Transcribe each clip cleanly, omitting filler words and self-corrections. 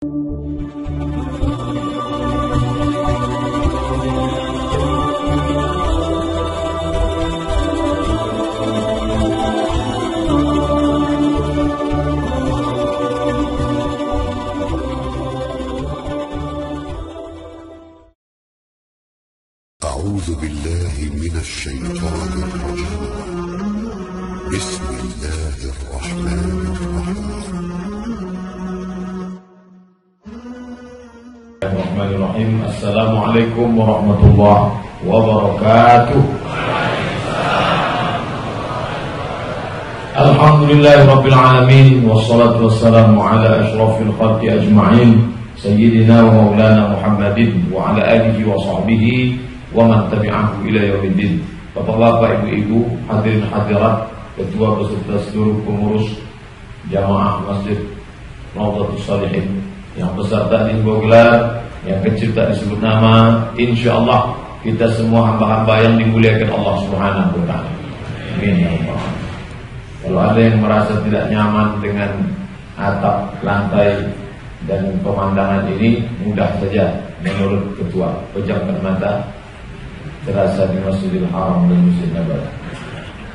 أعوذ بالله من الشيطان الرجيم. بسم الله الرحمن الرحيم. Bismillahirrahmanirrahim. Assalamualaikum warahmatullahi wabarakatuh. Alhamdulillahirabbil alamin wassalatu wassalamu ala asyrafil khalqi ajma'in sayyidina wa maulana Muhammadin wa ala alihi wa sahbihi wa man tabi'ahu ila yaumiddin. Bapak-bapak, ibu-ibu, hadirin hadirat, ketua beserta seluruh pengurus jamaah Masjid Raudhatus Shalihin, yang besar tak disebut gelar, yang kecil tak disebut nama. InsyaAllah kita semua hamba-hamba yang dimuliakan Allah Subhanahu wa ta'ala. Amin ya Allah. Kalau ada yang merasa tidak nyaman dengan atap, lantai dan pemandangan ini, mudah saja menurut ketua, pejamkan mata, terasa di Masjidil Haram dan Masjid Nabawi.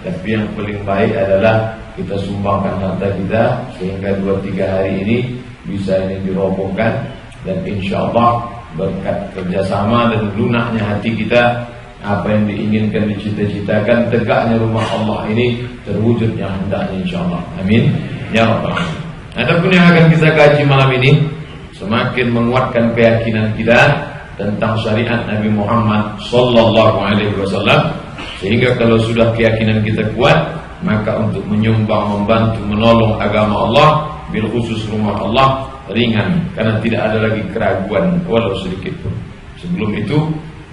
Tapi yang paling baik adalah kita sumbangkan harta kita sehingga 2-3 hari ini bisa ini dirobohkan, dan insya Allah berkat kerjasama dan lunaknya hati kita, apa yang diinginkan, dicita-citakan, tegaknya rumah Allah ini terwujud yang hendaknya insya Allah. Amin ya rabbal alamin. Adapun yang akan kita kaji malam ini semakin menguatkan keyakinan kita tentang syariat Nabi Muhammad sallallahu alaihi wasallam, sehingga kalau sudah keyakinan kita kuat, maka untuk menyumbang, membantu, menolong agama Allah, bil khusus rumah Allah, ringan, karena tidak ada lagi keraguan walau sedikit pun. Sebelum itu,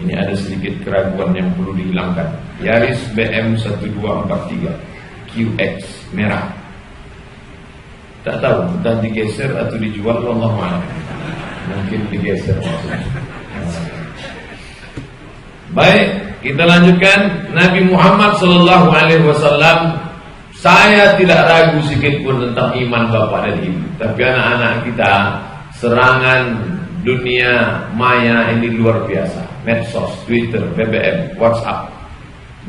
ini ada sedikit keraguan yang perlu dihilangkan. Yaris BM 1243 QX merah, tak tahu entah digeser atau dijual, wallahu a'lam. Mungkin digeser maksudnya. Baik, kita lanjutkan. Nabi Muhammad sallallahu alaihi wasallam, saya tidak ragu sedikit pun tentang iman bapak dan ibu. Tapi anak-anak kita, serangan dunia maya ini luar biasa. Medsos, Twitter, BBM, WhatsApp.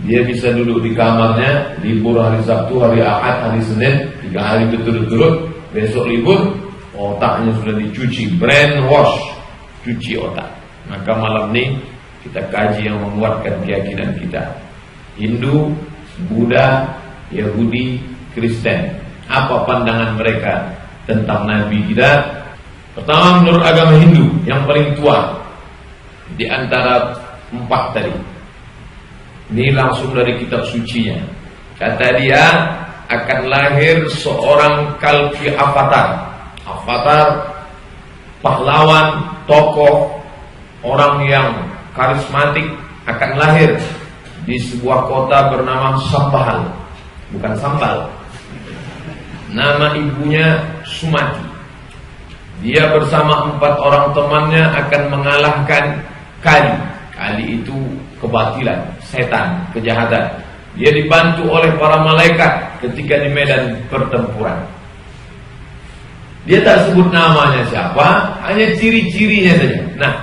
Dia bisa duduk di kamarnya, libur hari Sabtu, hari Ahad, hari Senin, 3 hari berturut-turut. Besok libur, otaknya sudah dicuci, brainwash, cuci otak. Maka malam ini kita kaji yang menguatkan keyakinan kita. Hindu, Buddha, Yahudi, Kristen, apa pandangan mereka tentang Nabi kita? Pertama, menurut agama Hindu yang paling tua di antara 4 tadi, ini langsung dari kitab sucinya. Kata dia akan lahir seorang Kalki Avatar. Avatar, pahlawan, tokoh, orang yang karismatik, akan lahir di sebuah kota bernama Sambahal. Bukan Sambal. Nama ibunya Sumati. Dia bersama 4 orang temannya akan mengalahkan Kali. Kali itu kebatilan, setan, kejahatan. Dia dibantu oleh para malaikat ketika di medan pertempuran. Dia tak sebut namanya siapa, hanya ciri-cirinya saja. Nah,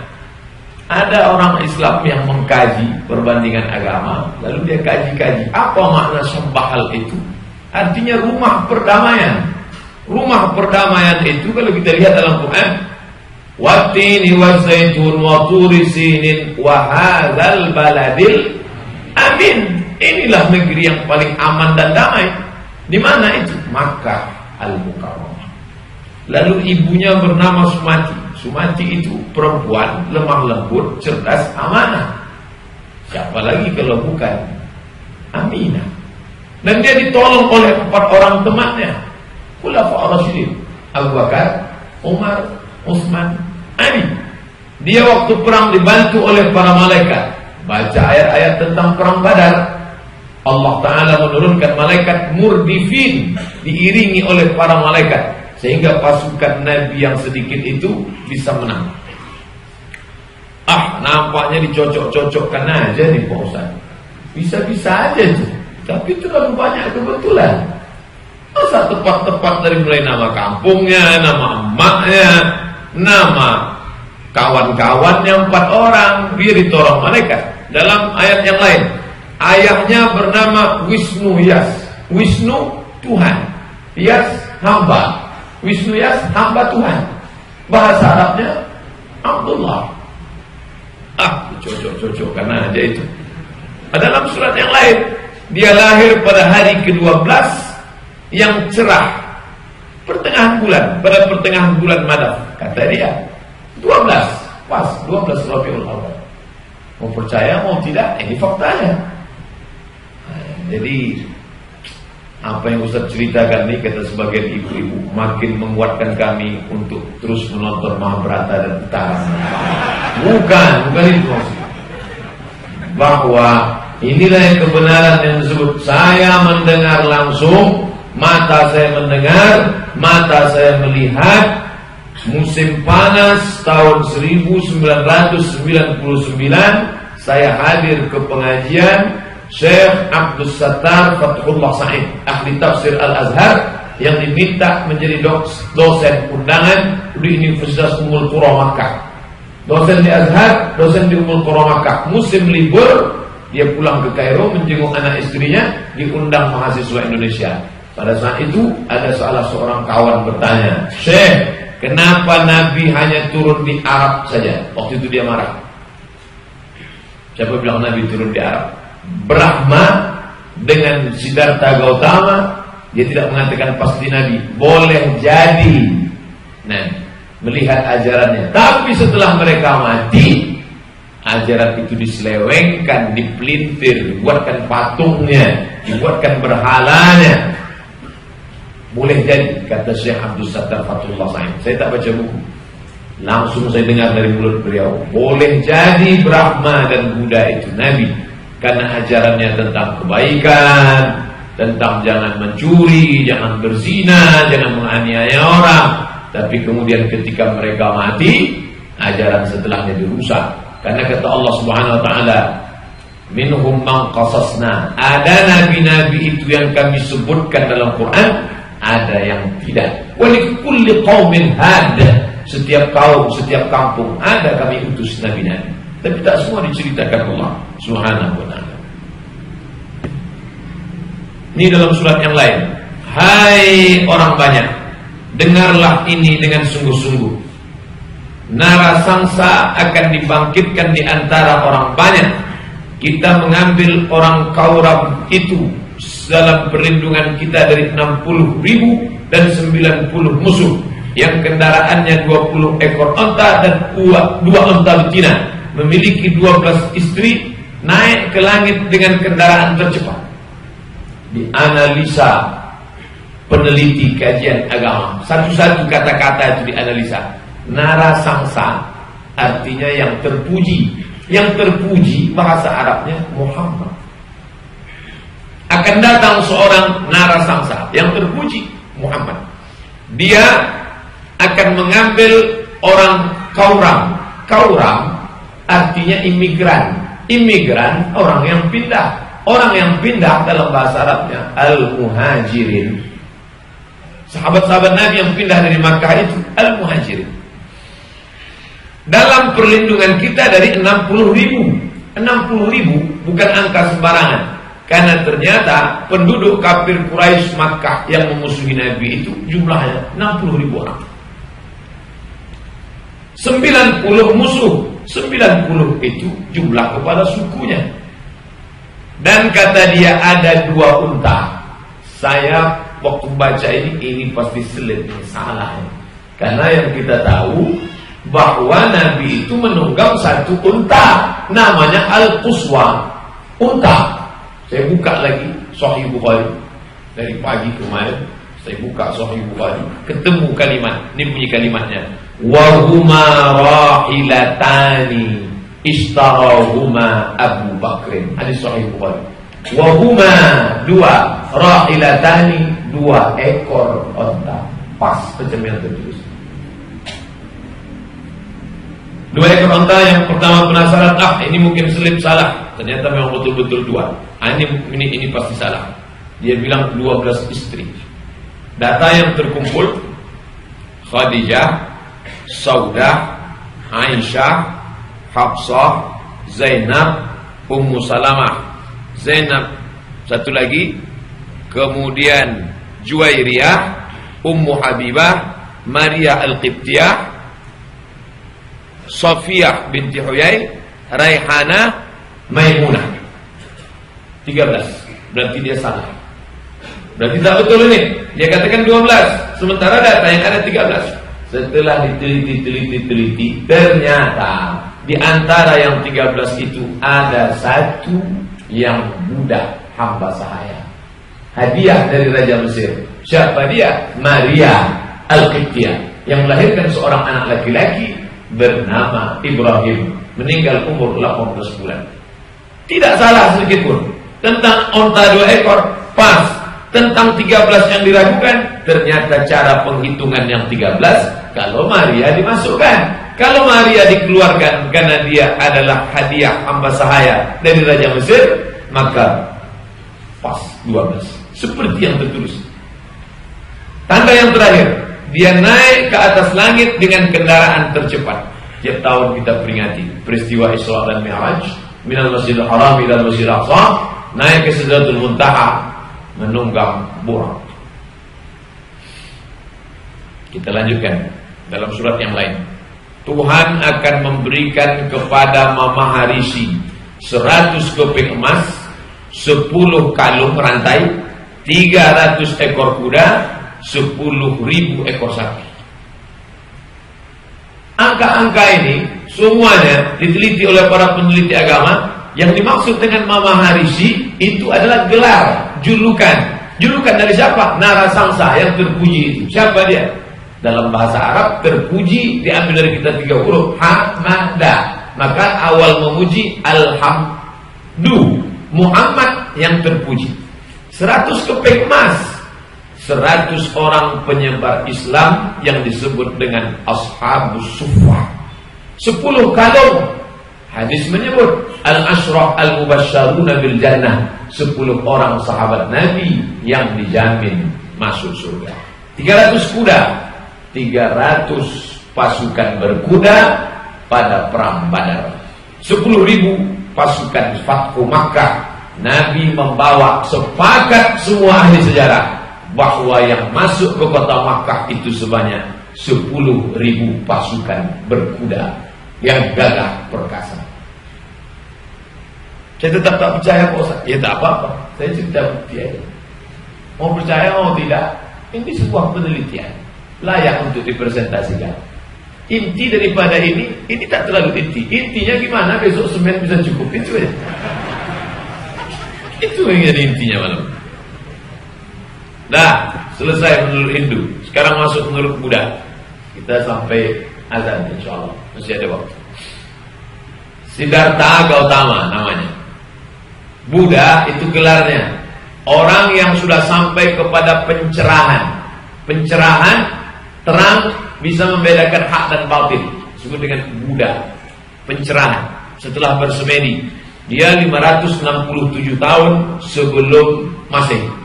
ada orang Islam yang mengkaji perbandingan agama, lalu dia kaji-kaji apa makna Sambahal itu. Artinya rumah perdamaian. Rumah perdamaian itu kalau kita lihat dalam Quran, wattini wazaitun wa turi sinin wa hadzal baladil amin. Inilah negeri yang paling aman dan damai. Di mana itu? Makkah Al-Mukarramah. Lalu ibunya bernama Sumati. Sumati itu perempuan lemah lembut, cerdas, amanah. Siapa lagi kalau bukan Aminah? Dan dia ditolong oleh 4 orang temannya, Khulafaur Rasyidin, Abu Bakar, Umar, Utsman, Ali. Dia waktu perang dibantu oleh para malaikat. Baca ayat-ayat tentang perang Badar. Allah Ta'ala menurunkan malaikat murdifin, diiringi oleh para malaikat, sehingga pasukan Nabi yang sedikit itu bisa menang. Nampaknya dicocok-cocokkan aja nih Pak Ustaz. Bisa-bisa aja tuh, tapi terlalu banyak kebetulan. Masa tepat-tepat dari mulai nama kampungnya, nama emaknya, nama kawan-kawannya 4 orang, dia ditolong malaikat. Dalam ayat yang lain, ayahnya bernama Wisnu Yas. Wisnu Tuhan, Yas hamba. Wisnu Yas hamba Tuhan. Bahasa Arabnya Abdullah. Cocok karena aja itu. Dalam surat yang lain, dia lahir pada hari ke-12 yang cerah, pertengahan bulan, pada pertengahan bulan Madaf. Kata dia 12, pas 12 Rabiul Awal. Mau percaya mau tidak, ini faktanya. Jadi apa yang Ustaz ceritakan ini, kata sebagian ibu-ibu, makin menguatkan kami untuk terus menonton Mahabharata dan Utara. Bukan itu maksudnya. Bahwa inilah yang kebenaran yang disebut. Saya mendengar langsung, mata saya mendengar, mata saya melihat. Musim panas tahun 1999, saya hadir ke pengajian Syekh Abdus Sattar Fathullah Sa'id, ahli tafsir Al-Azhar, yang diminta menjadi dosen undangan di Universitas Ummul Qura Makkah. Dosen di Azhar, dosen di Ummul Qura Makkah. Musim libur, dia pulang ke Kairo menjenguk anak istrinya, diundang mahasiswa Indonesia. Pada saat itu ada salah seorang kawan bertanya, "Syekh, kenapa Nabi hanya turun di Arab saja?" Waktu itu dia marah. Siapa bilang Nabi turun di Arab? Brahma dengan Siddhartha Gautama, dia tidak mengatakan pasti Nabi. Boleh jadi melihat ajarannya, tapi setelah mereka mati, ajaran itu diselewengkan, dipelintir, dibuatkan patungnya, dibuatkan berhalanya. Boleh jadi, kata Syekh Abdus Sattar Fathullah Sa'id. Saya tak baca buku, langsung saya dengar dari mulut beliau. Boleh jadi Brahma dan Buddha itu Nabi, karena ajarannya tentang kebaikan, tentang jangan mencuri, jangan berzina, jangan menganiaya orang. Tapi kemudian ketika mereka mati, ajaran setelahnya dirusak. Karena kata Allah Subhanahu wa taala, minhum man qasasna. Ada nabi-nabi itu yang kami sebutkan dalam Quran, ada yang tidak. Wa likulli qaumin had. Setiap kaum, setiap kampung ada kami utus nabi-nabi. Tapi tak semua diceritakan Allah Subhanahu wa taala. Ini dalam surat yang lain. Hai orang banyak, dengarlah ini dengan sungguh-sungguh. Narasangsa akan dibangkitkan di antara orang banyak. Kita mengambil orang Kauram itu dalam perlindungan kita dari 60.000 dan 90 musuh yang kendaraannya 20 ekor onta dan 2 onta betina, memiliki 12 istri, naik ke langit dengan kendaraan tercepat. Dianalisa peneliti kajian agama, satu-satu kata-kata itu dianalisa. Narasangsa artinya yang terpuji. Yang terpuji bahasa Arabnya Muhammad. Akan datang seorang narasangsa yang terpuji, Muhammad. Dia akan mengambil orang Kauram. Kauram artinya imigran. Imigran orang yang pindah. Orang yang pindah dalam bahasa Arabnya Al-Muhajirin. Sahabat-sahabat Nabi yang pindah dari Makkah itu Al-Muhajirin. Dalam perlindungan kita dari 60.000. 60.000 bukan angka sembarangan. Karena ternyata penduduk kafir Quraisy Makkah yang memusuhi Nabi itu jumlahnya 60.000 orang. 90 musuh. 90 itu jumlah kepala sukunya. Dan kata dia ada 2 unta. Saya waktu baca ini pasti selit, salah. Karena yang kita tahu bahwa Nabi itu menunggang 1 unta, namanya Al-Quswa, unta. Saya buka lagi Sahih Bukhari dari pagi kemarin. Saya buka Sahih Bukhari, ketemu kalimat. Ini bunyi kalimatnya. Wa huma rahilatani ishtarahuma Abu Bakrin. Hadis Sahih Bukhari. Wa huma 2 rahilatani, 2 ekor unta. Pas macam yang tertulis. 2 ekor unta. Yang pertama penasaran, ini mungkin selip salah. Ternyata memang betul-betul 2. Ini pasti salah. Dia bilang 12 istri. Data yang terkumpul, Khadijah Saudah, Aisyah, Hafsah, Zainab, Ummu Salamah. Zainab satu lagi, kemudian Juwairiyah, Ummu Habibah, Maria Al-Qibtiyah, Safiyah binti Huyai, Raihana, Maimunah. 13. Berarti dia salah. Berarti tak betul ini. Dia katakan 12, sementara data yang ada 13. Setelah diteliti, ternyata di antara yang 13 itu ada satu yang budak hamba sahaya, hadiah dari Raja Mesir. Siapa dia? Maria Al-Qibtiyah, yang melahirkan seorang anak laki-laki bernama Ibrahim, meninggal umur 18 bulan. Tidak salah sedikit pun. Tentang onta 2 ekor, pas. Tentang 13 yang diragukan, ternyata cara penghitungan yang 13 kalau Maria dimasukkan. Kalau Maria dikeluarkan karena dia adalah hadiah hamba sahaya dari Raja Mesir, maka pas 12. Seperti yang tertulis. Tanda yang terakhir, dia naik ke atas langit dengan kendaraan tercepat. Tiap tahun kita peringati peristiwa Isra dan Mi'raj, minal Masjidil Haram ila Masjidil Aqsa, naik ke Sidratul Muntaha, menunggang burak. Kita lanjutkan dalam surat yang lain. Tuhan akan memberikan kepada Mama Harisi 100 keping emas, 10 kalung rantai, 300 ekor kuda, 10.000 ekor sapi. Angka-angka ini semuanya diteliti oleh para peneliti agama. Yang dimaksud dengan Mama Harisi itu adalah gelar, julukan. Julukan dari siapa? Narasangsa yang terpuji itu. Siapa dia? Dalam bahasa Arab terpuji diambil dari kita 3 huruf, Hamada. Maka awal memuji Alhamdu, Muhammad yang terpuji. 100 keping emas, 100 orang penyebar Islam yang disebut dengan Ashabus Suffah. 10 kalung. Hadis menyebut Al-Ashraf Al-Mubasysyaruna bil Jannah, 10 orang sahabat Nabi yang dijamin masuk surga. 300 kuda, 300 pasukan berkuda pada perang Badar. 10.000 pasukan Fathu Makkah. Nabi membawa, sepakat semua ahli sejarah, bahwa yang masuk ke kota Makkah itu sebanyak 10.000 pasukan berkuda yang gagah perkasa. Saya tetap tak percaya Pak Ustaz. Ya tak apa-apa, saya cerita bukti aja. Mau percaya mau tidak, ini sebuah penelitian layak untuk dipresentasikan. Inti daripada ini tak terlalu inti. Intinya gimana besok semen bisa cukup, itu aja. Itu yang jadi intinya malam. Nah, selesai menurut Hindu. Sekarang masuk menurut Buddha. Kita sampai azan insyaallah. Masih ada waktu. Siddhartha Gautama namanya. Buddha itu gelarnya. Orang yang sudah sampai kepada pencerahan. Pencerahan, terang, bisa membedakan hak dan batil. Disebut dengan Buddha. Pencerahan. Setelah bersemedi, dia 567 tahun sebelum Masehi.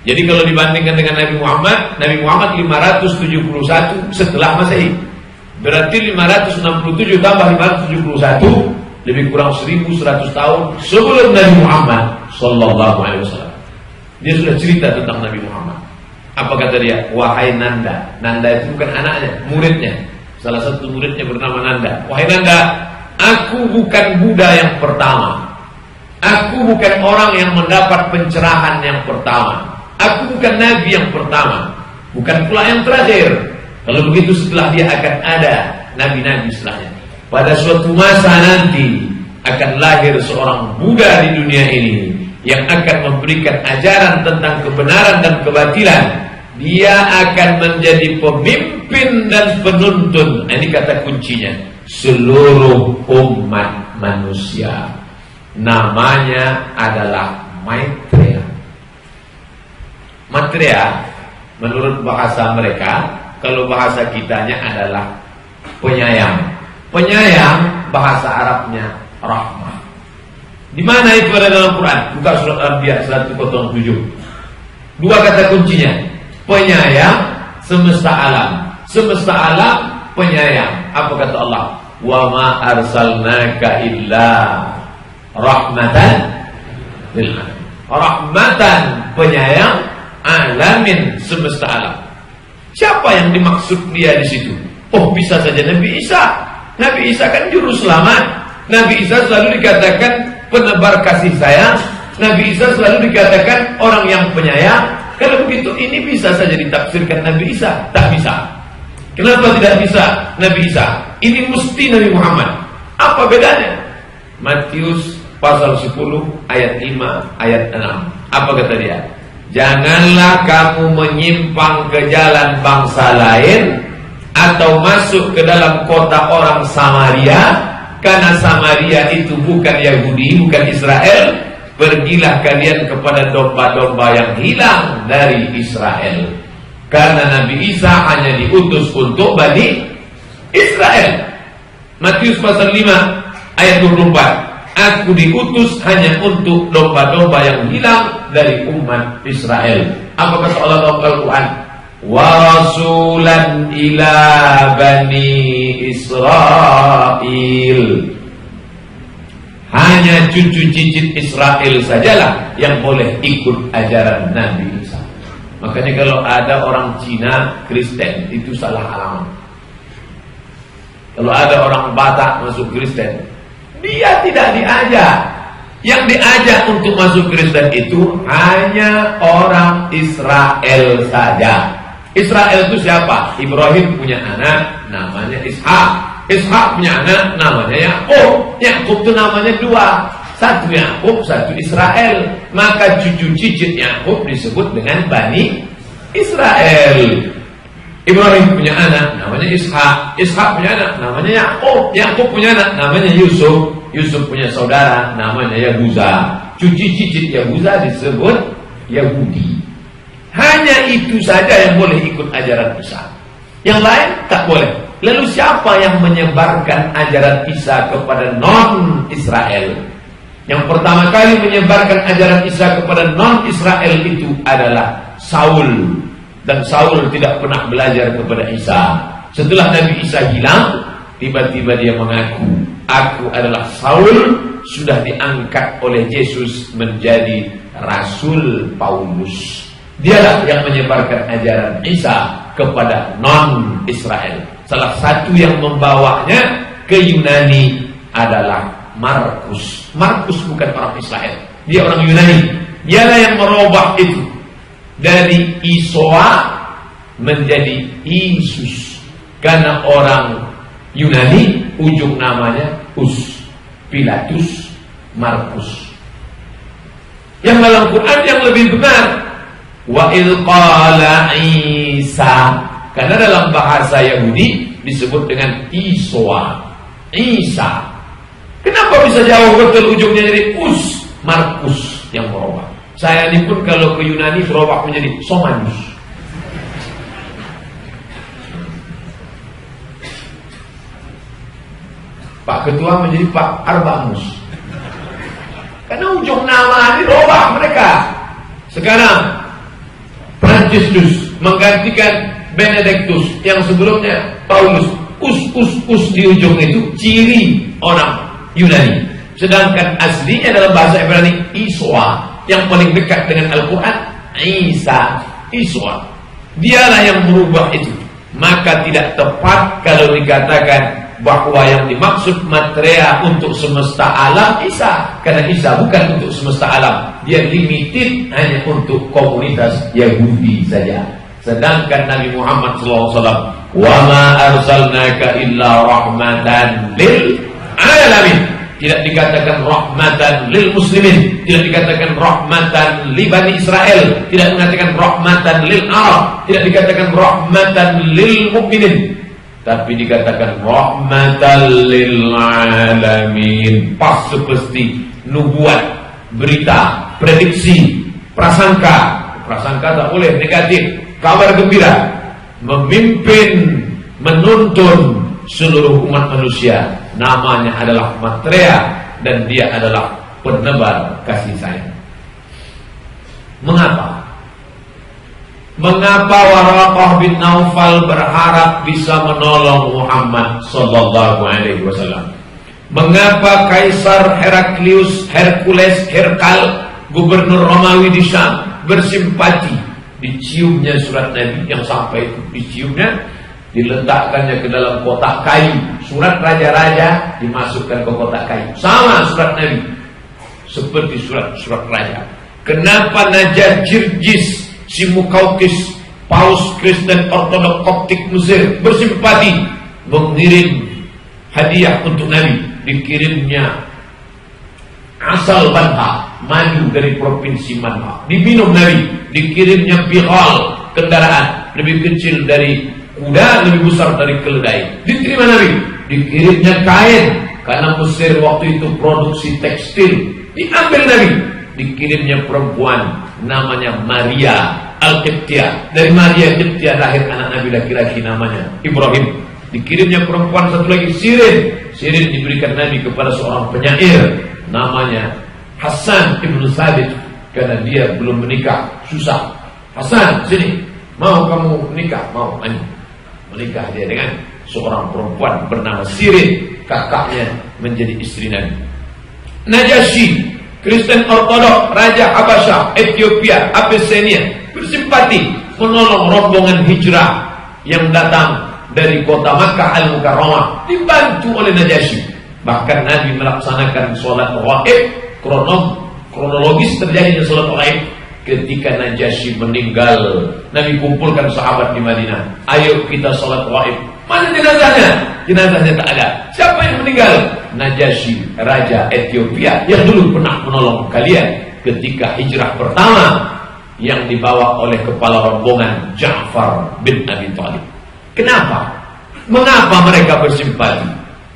Jadi kalau dibandingkan dengan Nabi Muhammad 571 setelah Masehi. Berarti 567 tambah 571 lebih kurang 1100 tahun sebelum Nabi Muhammad sallallahu alaihi wasallam. Dia sudah cerita tentang Nabi Muhammad. Apa kata dia? Wahai Nanda. Nanda itu bukan anaknya, muridnya. Salah satu muridnya bernama Nanda. Wahai Nanda, aku bukan Buddha yang pertama. Aku bukan orang yang mendapat pencerahan yang pertama. Aku bukan Nabi yang pertama, bukan pula yang terakhir. Kalau begitu setelah dia akan ada Nabi-Nabi setelahnya. Pada suatu masa nanti akan lahir seorang Buddha di dunia ini yang akan memberikan ajaran tentang kebenaran dan kebatilan. Dia akan menjadi pemimpin dan penuntun. Ini kata kuncinya. Seluruh umat manusia. Namanya adalah Maitreya. Maitreya menurut bahasa mereka, kalau bahasa kitanya adalah penyayang. Penyayang bahasa Arabnya rahmah. Di mana itu ada dalam Quran? Buka surat Al-Anbiya 107. Dua kata kuncinya. Penyayang semesta alam. semesta alam, penyayang. Apa kata Allah? Wa ma arsalnaka illa rahmatan lil alamin. Rahmatan, penyayang, alamin, semesta alam. Siapa yang dimaksud dia di situ? Oh, bisa saja Nabi Isa. Nabi Isa kan juru selamat. Nabi Isa selalu dikatakan penebar kasih sayang. Nabi Isa selalu dikatakan orang yang penyayang. Kalau begitu ini bisa saja ditafsirkan Nabi Isa. Tak bisa. Kenapa tidak bisa Nabi Isa? Ini mesti Nabi Muhammad. Apa bedanya? Matius pasal 10 ayat 5 ayat 6. Apa kata dia? Janganlah kamu menyimpang ke jalan bangsa lain atau masuk ke dalam kota orang Samaria, karena Samaria itu bukan Yahudi, bukan Israel. Pergilah kalian kepada domba-domba yang hilang dari Israel. Karena Nabi Isa hanya diutus untuk Bani Israel. Matius pasal 5 ayat 24. Aku diutus hanya untuk domba-domba yang hilang dari umat Israel. Apa kata Allah dalam Al-Quran? Wa rasulan ila bani Israel. Hanya cucu cicit Israel sajalah yang boleh ikut ajaran Nabi Isa. Makanya kalau ada orang Cina Kristen, itu salah alamat. Kalau ada orang Batak masuk Kristen, dia tidak diajak. Yang diajak untuk masuk Kristen itu hanya orang Israel saja. Israel itu siapa? Ibrahim punya anak namanya Ishak. Ishak punya anak namanya Yakub. Yakub itu namanya dua. Satu Yakub, satu Israel. Maka cucu cicit Yakub disebut dengan Bani Israel. Ibrahim punya anak namanya Ishak. Ishak punya anak namanya Yakub. Yakub punya anak namanya Yusuf. Yusuf punya saudara namanya Yahuza. Cucu cicit Yahuza disebut Yahudi. Hanya itu saja yang boleh ikut ajaran Isa. Yang lain tak boleh. Lalu siapa yang menyebarkan ajaran Isa kepada non-Israel? Yang pertama kali menyebarkan ajaran Isa kepada non-Israel itu adalah Saul. Dan Saul tidak pernah belajar kepada Isa. Setelah Nabi Isa hilang, tiba-tiba dia mengaku, aku adalah Saul, sudah diangkat oleh Yesus menjadi Rasul Paulus. Dialah yang menyebarkan ajaran Isa kepada non-Israel. Salah satu yang membawanya ke Yunani adalah Markus. Markus bukan orang Israel, dia orang Yunani. Dialah yang merubah itu dari Isoa menjadi Yesus. Karena orang Yunani ujung namanya Us, Pilatus, Markus. Yang dalam Quran yang lebih benar, wa idh qala Isa. Karena dalam bahasa Yahudi disebut dengan Isoa, Isa. Kenapa bisa jauh betul ujungnya jadi Us? Markus yang merubah. Saya ini pun kalau ke Yunani berubah menjadi Somanus. Pak Ketua menjadi Pak Arbamus. Karena ujung nama dirubah mereka. Sekarang Franciscus menggantikan Benedictus, yang sebelumnya Paulus. Us di ujung itu ciri orang Yunani. Sedangkan aslinya dalam bahasa Ibrani Iswa, yang paling dekat dengan Al-Quran Isa, Iswa. Dialah yang merubah itu. Maka tidak tepat kalau dikatakan bahwa yang dimaksud materia untuk semesta alam Isa. Karena Isa bukan untuk semesta alam. Dia limited hanya untuk komunitas Yahudi saja. Sedangkan Nabi Muhammad SAW, wa ma arsalnaka illa rahmatan lil alamin. Tidak dikatakan rahmatan lil muslimin, tidak dikatakan rahmatan li Bani Israel, tidak mengatakan rahmatan lil Arab, tidak dikatakan rahmatan lil mukminin, tapi dikatakan rahmatan lil alamin. Pas seperti nubuat, berita, prediksi, prasangka. Prasangka tak boleh negatif. Kabar gembira, memimpin, menuntun seluruh umat manusia. Namanya adalah materia, dan dia adalah penebar kasih sayang. Mengapa? Mengapa Waraqah bin Naufal berharap bisa menolong Muhammad sallallahu alaihi wasallam? Mengapa Kaisar Hercules, gubernur Romawi di Syam bersimpati diciumnya surat Nabi yang sampai itu diciumnya, diletakkannya ke dalam kotak kayu. Surat raja-raja dimasukkan ke kotak kayu. Sama surat Nabi seperti surat raja. Kenapa Najajirjis si Mukaukis, Paus Kristen Ortodok Koptik Mesir bersimpati mengirim hadiah untuk Nabi? Dikirimnya asal Banha, madu dari provinsi Banha, diminum Nabi. Dikirimnya Bighal, kendaraan lebih kecil dari kuda, lebih besar dari keledai, diterima Nabi. Dikirimnya kain, karena Mesir waktu itu produksi tekstil, diambil Nabi. Dikirimnya perempuan namanya Maria Al-Qibtiyah, dari Maria Qibtiyah lahir anak Nabi laki-laki namanya Ibrahim. Dikirimnya perempuan satu lagi, Sirin diberikan Nabi kepada seorang penyair namanya Hasan ibn Thabit, karena dia belum menikah, susah. Hasan, sini, mau kamu menikah? Mau. Menikah dia dengan seorang perempuan bernama Sirin, kakaknya menjadi istri Nabi. Najasyi, Kristen Ortodok, Raja Habasyah, Ethiopia, Abyssinia, bersimpati menolong rombongan hijrah yang datang dari kota Makkah Al-Mukarramah, dibantu oleh Najasyi. Bahkan Nabi melaksanakan sholat ghaib, kronologis terjadinya sholat ghaib ketika Najasyi meninggal. Nabi kumpulkan sahabat di Madinah, ayo kita sholat ghaib. Mana jenazahnya? Jenazahnya tak ada. Siapa yang meninggal? Najasyi, Raja Ethiopia yang dulu pernah menolong kalian ketika hijrah pertama yang dibawa oleh kepala rombongan Ja'far bin Abi Thalib. Kenapa? Mengapa mereka bersimpati?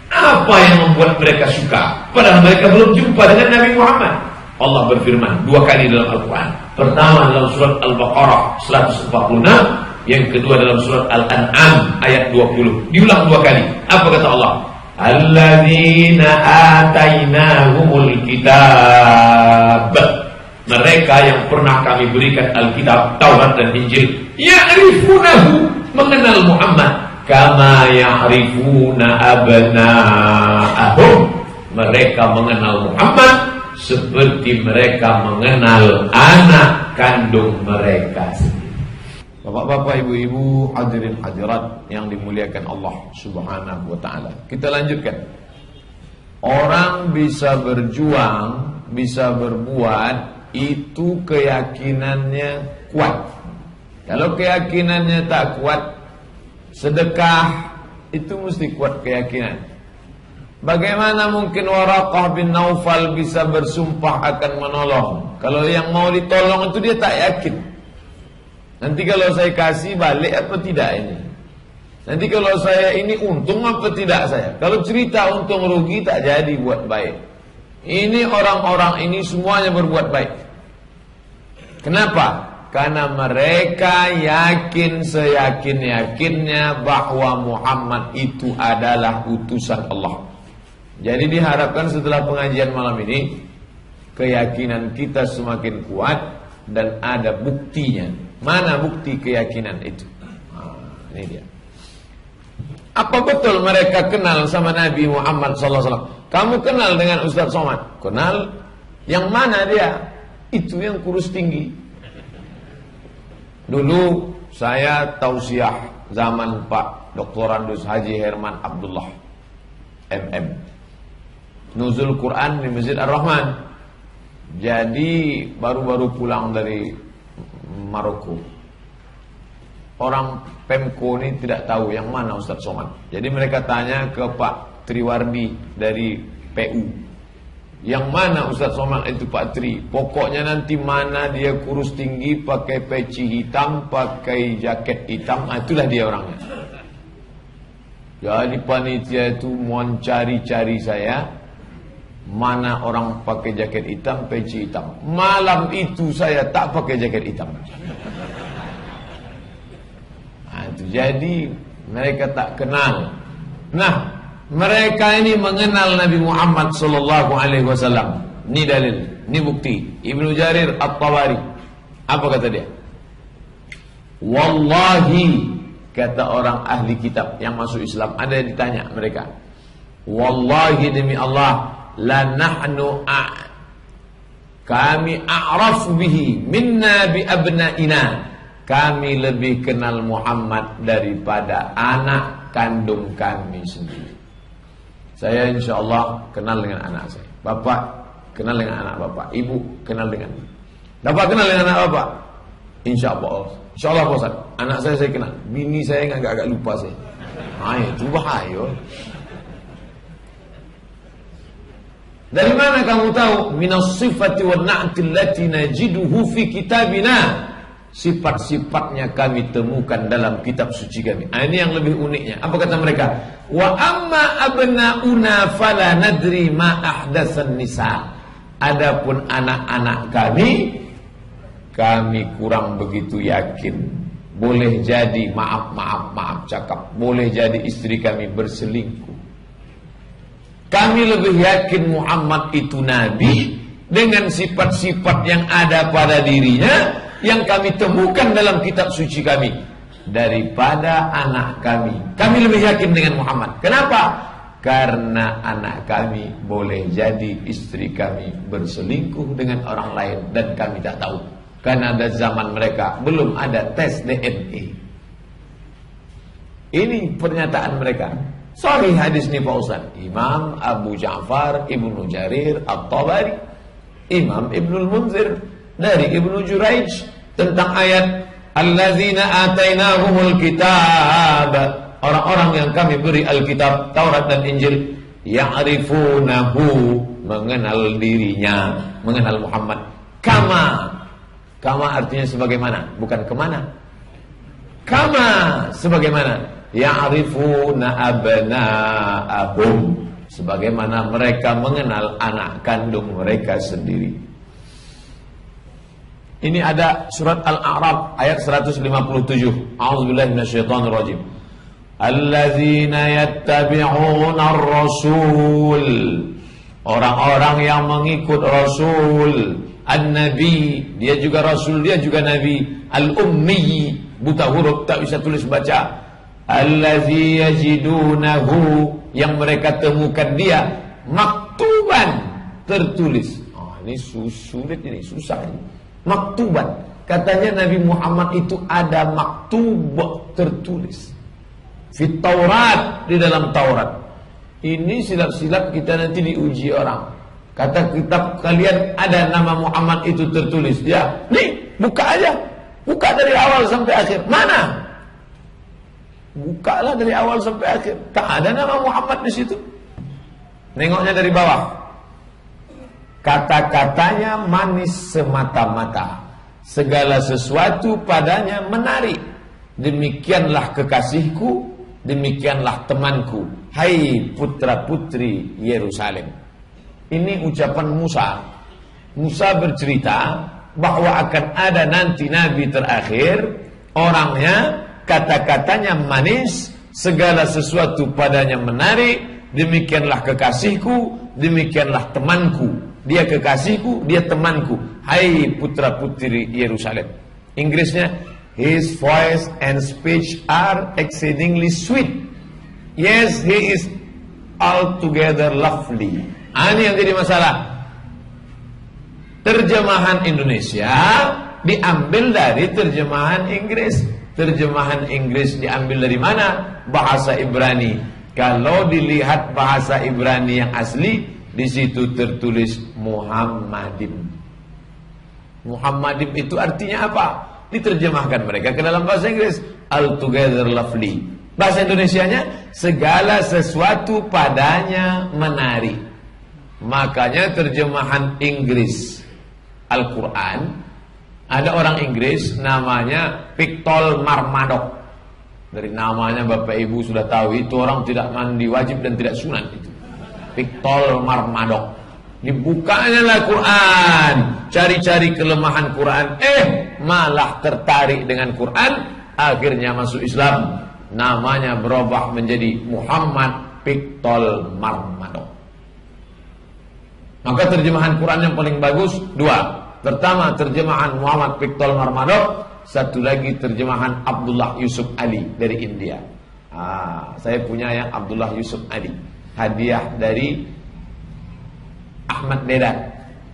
Apa yang membuat mereka suka? Padahal mereka belum jumpa dengan Nabi Muhammad. Allah berfirman 2 kali dalam Al-Quran. Pertama dalam surat Al-Baqarah 146, yang kedua dalam surat Al-An'am ayat 20. Diulang 2 kali. Apa kata Allah? Alladzina atainahumul kitab. Mereka yang pernah kami berikan Alkitab, Taurat dan Injil, ya'rifunahu, mengenal Muhammad, kama ya'rifuna abna'ahum. Mereka mengenal Muhammad seperti mereka mengenal anak kandung mereka sendiri. Bapak-bapak, ibu-ibu, hadirin hadirat yang dimuliakan Allah Subhanahu wa ta'ala. Kita lanjutkan. Orang bisa berjuang, bisa berbuat, itu keyakinannya kuat. Kalau keyakinannya tak kuat, sedekah itu mesti kuat keyakinan. Bagaimana mungkin Waraqah bin Naufal bisa bersumpah akan menolong kalau yang mau ditolong itu dia tak yakin? Nanti kalau saya kasih balik apa tidak ini? Nanti kalau saya ini untung apa tidak saya? Kalau cerita untung rugi tak jadi buat baik. Ini orang-orang ini semuanya berbuat baik. Kenapa? Karena mereka yakin seyakin-yakinnya bahwa Muhammad itu adalah utusan Allah. Jadi diharapkan setelah pengajian malam ini, keyakinan kita semakin kuat dan ada buktinya. Mana bukti keyakinan itu? Ini dia. Apa betul mereka kenal sama Nabi Muhammad SAW? Kamu kenal dengan Ustaz Somad? Kenal. Yang mana dia? Itu yang kurus tinggi. Dulu saya tausiah zaman Pak Doktorandus Haji Herman Abdullah MM, nuzul Quran di Masjid Ar-Rahman. Jadi baru-baru pulang dari Maroko. Orang Pemko ini tidak tahu yang mana Ustaz Somad. Jadi mereka tanya ke Pak Triwardi dari PU, yang mana Ustaz Somad itu Pak Tri? Pokoknya nanti mana dia kurus tinggi, pakai peci hitam, pakai jaket hitam, itulah dia orangnya. Jadi panitia itu mencari-cari saya, mana orang pakai jaket hitam, peci hitam. Malam itu saya tak pakai jaket hitam. Jadi mereka tak kenal. Nah, mereka ini mengenal Nabi Muhammad sallallahu alaihi wasallam. Ini dalil, ini bukti. Ibnu Jarir At-Tabari, apa kata dia? Wallahi, kata orang ahli kitab yang masuk Islam, ada yang ditanya mereka, wallahi demi Allah, la nahnu kami a'raf bihi minna bi abnaina, kami lebih kenal Muhammad daripada anak kandung kami sendiri. Saya insya Allah kenal dengan anak saya, bapak kenal dengan anak bapak, ibu kenal dengan bapak kenal dengan anak bapak. Insya Allah Pak Ustaz, anak saya kenal, bini saya agak lupa saya. Itu bahaya. Dari mana kamu tahu? Minas sifati wa na'ti allati najiduhu fi kitabina. Sifat-sifatnya kami temukan dalam kitab suci kami. Ini yang lebih uniknya. Apa kata mereka? Wa amma abna'una fala nadri ma ahdatsan nisa. Adapun anak-anak kami kurang begitu yakin. Boleh jadi maaf cakap, boleh jadi istri kami berselingkuh. Kami lebih yakin Muhammad itu nabi dengan sifat-sifat yang ada pada dirinya yang kami temukan dalam kitab suci kami daripada anak kami. Kami lebih yakin dengan Muhammad. Kenapa? Karena anak kami boleh jadi istri kami berselingkuh dengan orang lain dan kami tak tahu. Karena ada zaman mereka belum ada tes DNA. Ini pernyataan mereka. Sahih hadis ni Pak Ustaz. Imam Abu Ja'far Ibnu Jarir At-Tabari, Imam Ibnul Munzir dari Ibnu Juraij tentang ayat allazina atainahumul kitab, orang-orang yang kami beri Alkitab, Taurat dan Injil, ya'rifunahu, mengenal dirinya, mengenal Muhammad. Kama artinya sebagaimana, bukan kemana. Kama sebagaimana ya'rifuna abna'ahum, sebagaimana mereka mengenal anak kandung mereka sendiri. Ini ada surat Al-A'raf ayat 157. A'udzubillahi minasyaitonir rajim. Allazina yattabi'una ar-rasul, orang-orang yang mengikut Rasul, An-Nabi, dia juga Rasul, dia juga Nabi, Al-Ummi, buta huruf, tak bisa tulis baca. Allazi yajidunahu, yang mereka temukan dia maktuban, tertulis. Ini sulit, ini susah ini. Maktuban, katanya Nabi Muhammad itu ada maktub, tertulis fit Taurat, di dalam Taurat. Ini silap-silap kita nanti diuji orang. Kata kitab kalian ada nama Muhammad itu tertulis. Ya, nih buka aja, buka dari awal sampai akhir. Mana? Bukalah dari awal sampai akhir. Tak ada nama Muhammad di situ. Nengoknya dari bawah. Kata-katanya manis semata-mata, segala sesuatu padanya menarik. Demikianlah kekasihku, demikianlah temanku, hai putra-putri Yerusalem. Ini ucapan Musa. Musa bercerita bahwa akan ada nanti nabi terakhir, orangnya kata-katanya manis, segala sesuatu padanya menarik. Demikianlah kekasihku, demikianlah temanku. Dia kekasihku, dia temanku, hai putra-putri Yerusalem. Inggrisnya, his voice and speech are exceedingly sweet. Yes, he is altogether lovely. Ini yang jadi masalah. Terjemahan Indonesia diambil dari terjemahan Inggris. Terjemahan Inggris diambil dari mana? Bahasa Ibrani. Kalau dilihat bahasa Ibrani yang asli, di situ tertulis Muhammadim. Muhammadim itu artinya apa? Diterjemahkan mereka ke dalam bahasa Inggris, altogether lovely. Bahasa Indonesianya, segala sesuatu padanya menarik. Makanya terjemahan Inggris Al-Quran, ada orang Inggris namanya Pictol Marmadoc. Dari namanya Bapak Ibu sudah tahu, itu orang tidak mandi wajib dan tidak sunat itu. Pictol Marmadoc. Dibukanya lah Quran, cari-cari kelemahan Quran, malah tertarik dengan Quran, akhirnya masuk Islam. Namanya berubah menjadi Muhammad Pictol Marmadoc. Maka terjemahan Quran yang paling bagus dua. Pertama, terjemahan Muhammad Pictol Marmadoc. satu lagi terjemahan Abdullah Yusuf Ali dari India. Saya punya yang Abdullah Yusuf Ali, hadiah dari Ahmad Dedan.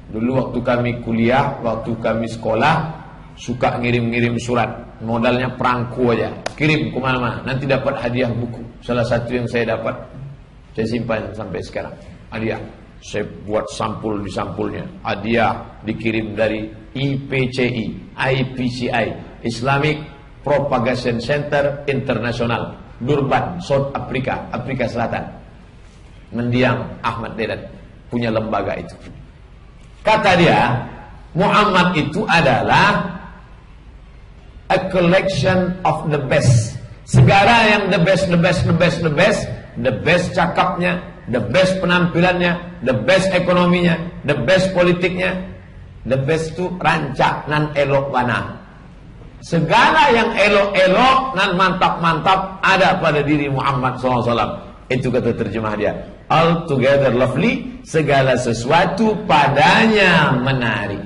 Dulu waktu kami kuliah, waktu kami sekolah, suka ngirim-ngirim surat, modalnya perangko aja, kirim kemana-mana, nanti dapat hadiah buku. Salah satu yang saya dapat, saya simpan sampai sekarang. Hadiah, saya buat sampul di sampulnya. Hadiah dikirim dari IPCI, Islamic Propagation Center International, Durban, South Africa, Afrika Selatan. Mendiang Ahmad Dedan punya lembaga itu. Kata dia, Muhammad itu adalah a collection of the best. Segala yang the best cakapnya, the best penampilannya, the best ekonominya, the best politiknya, the best itu rancak nan elok bana. Segala yang elok-elok nan mantap-mantap ada pada diri Muhammad SAW. Itu kata terjemah dia. Altogether lovely, segala sesuatu padanya menarik.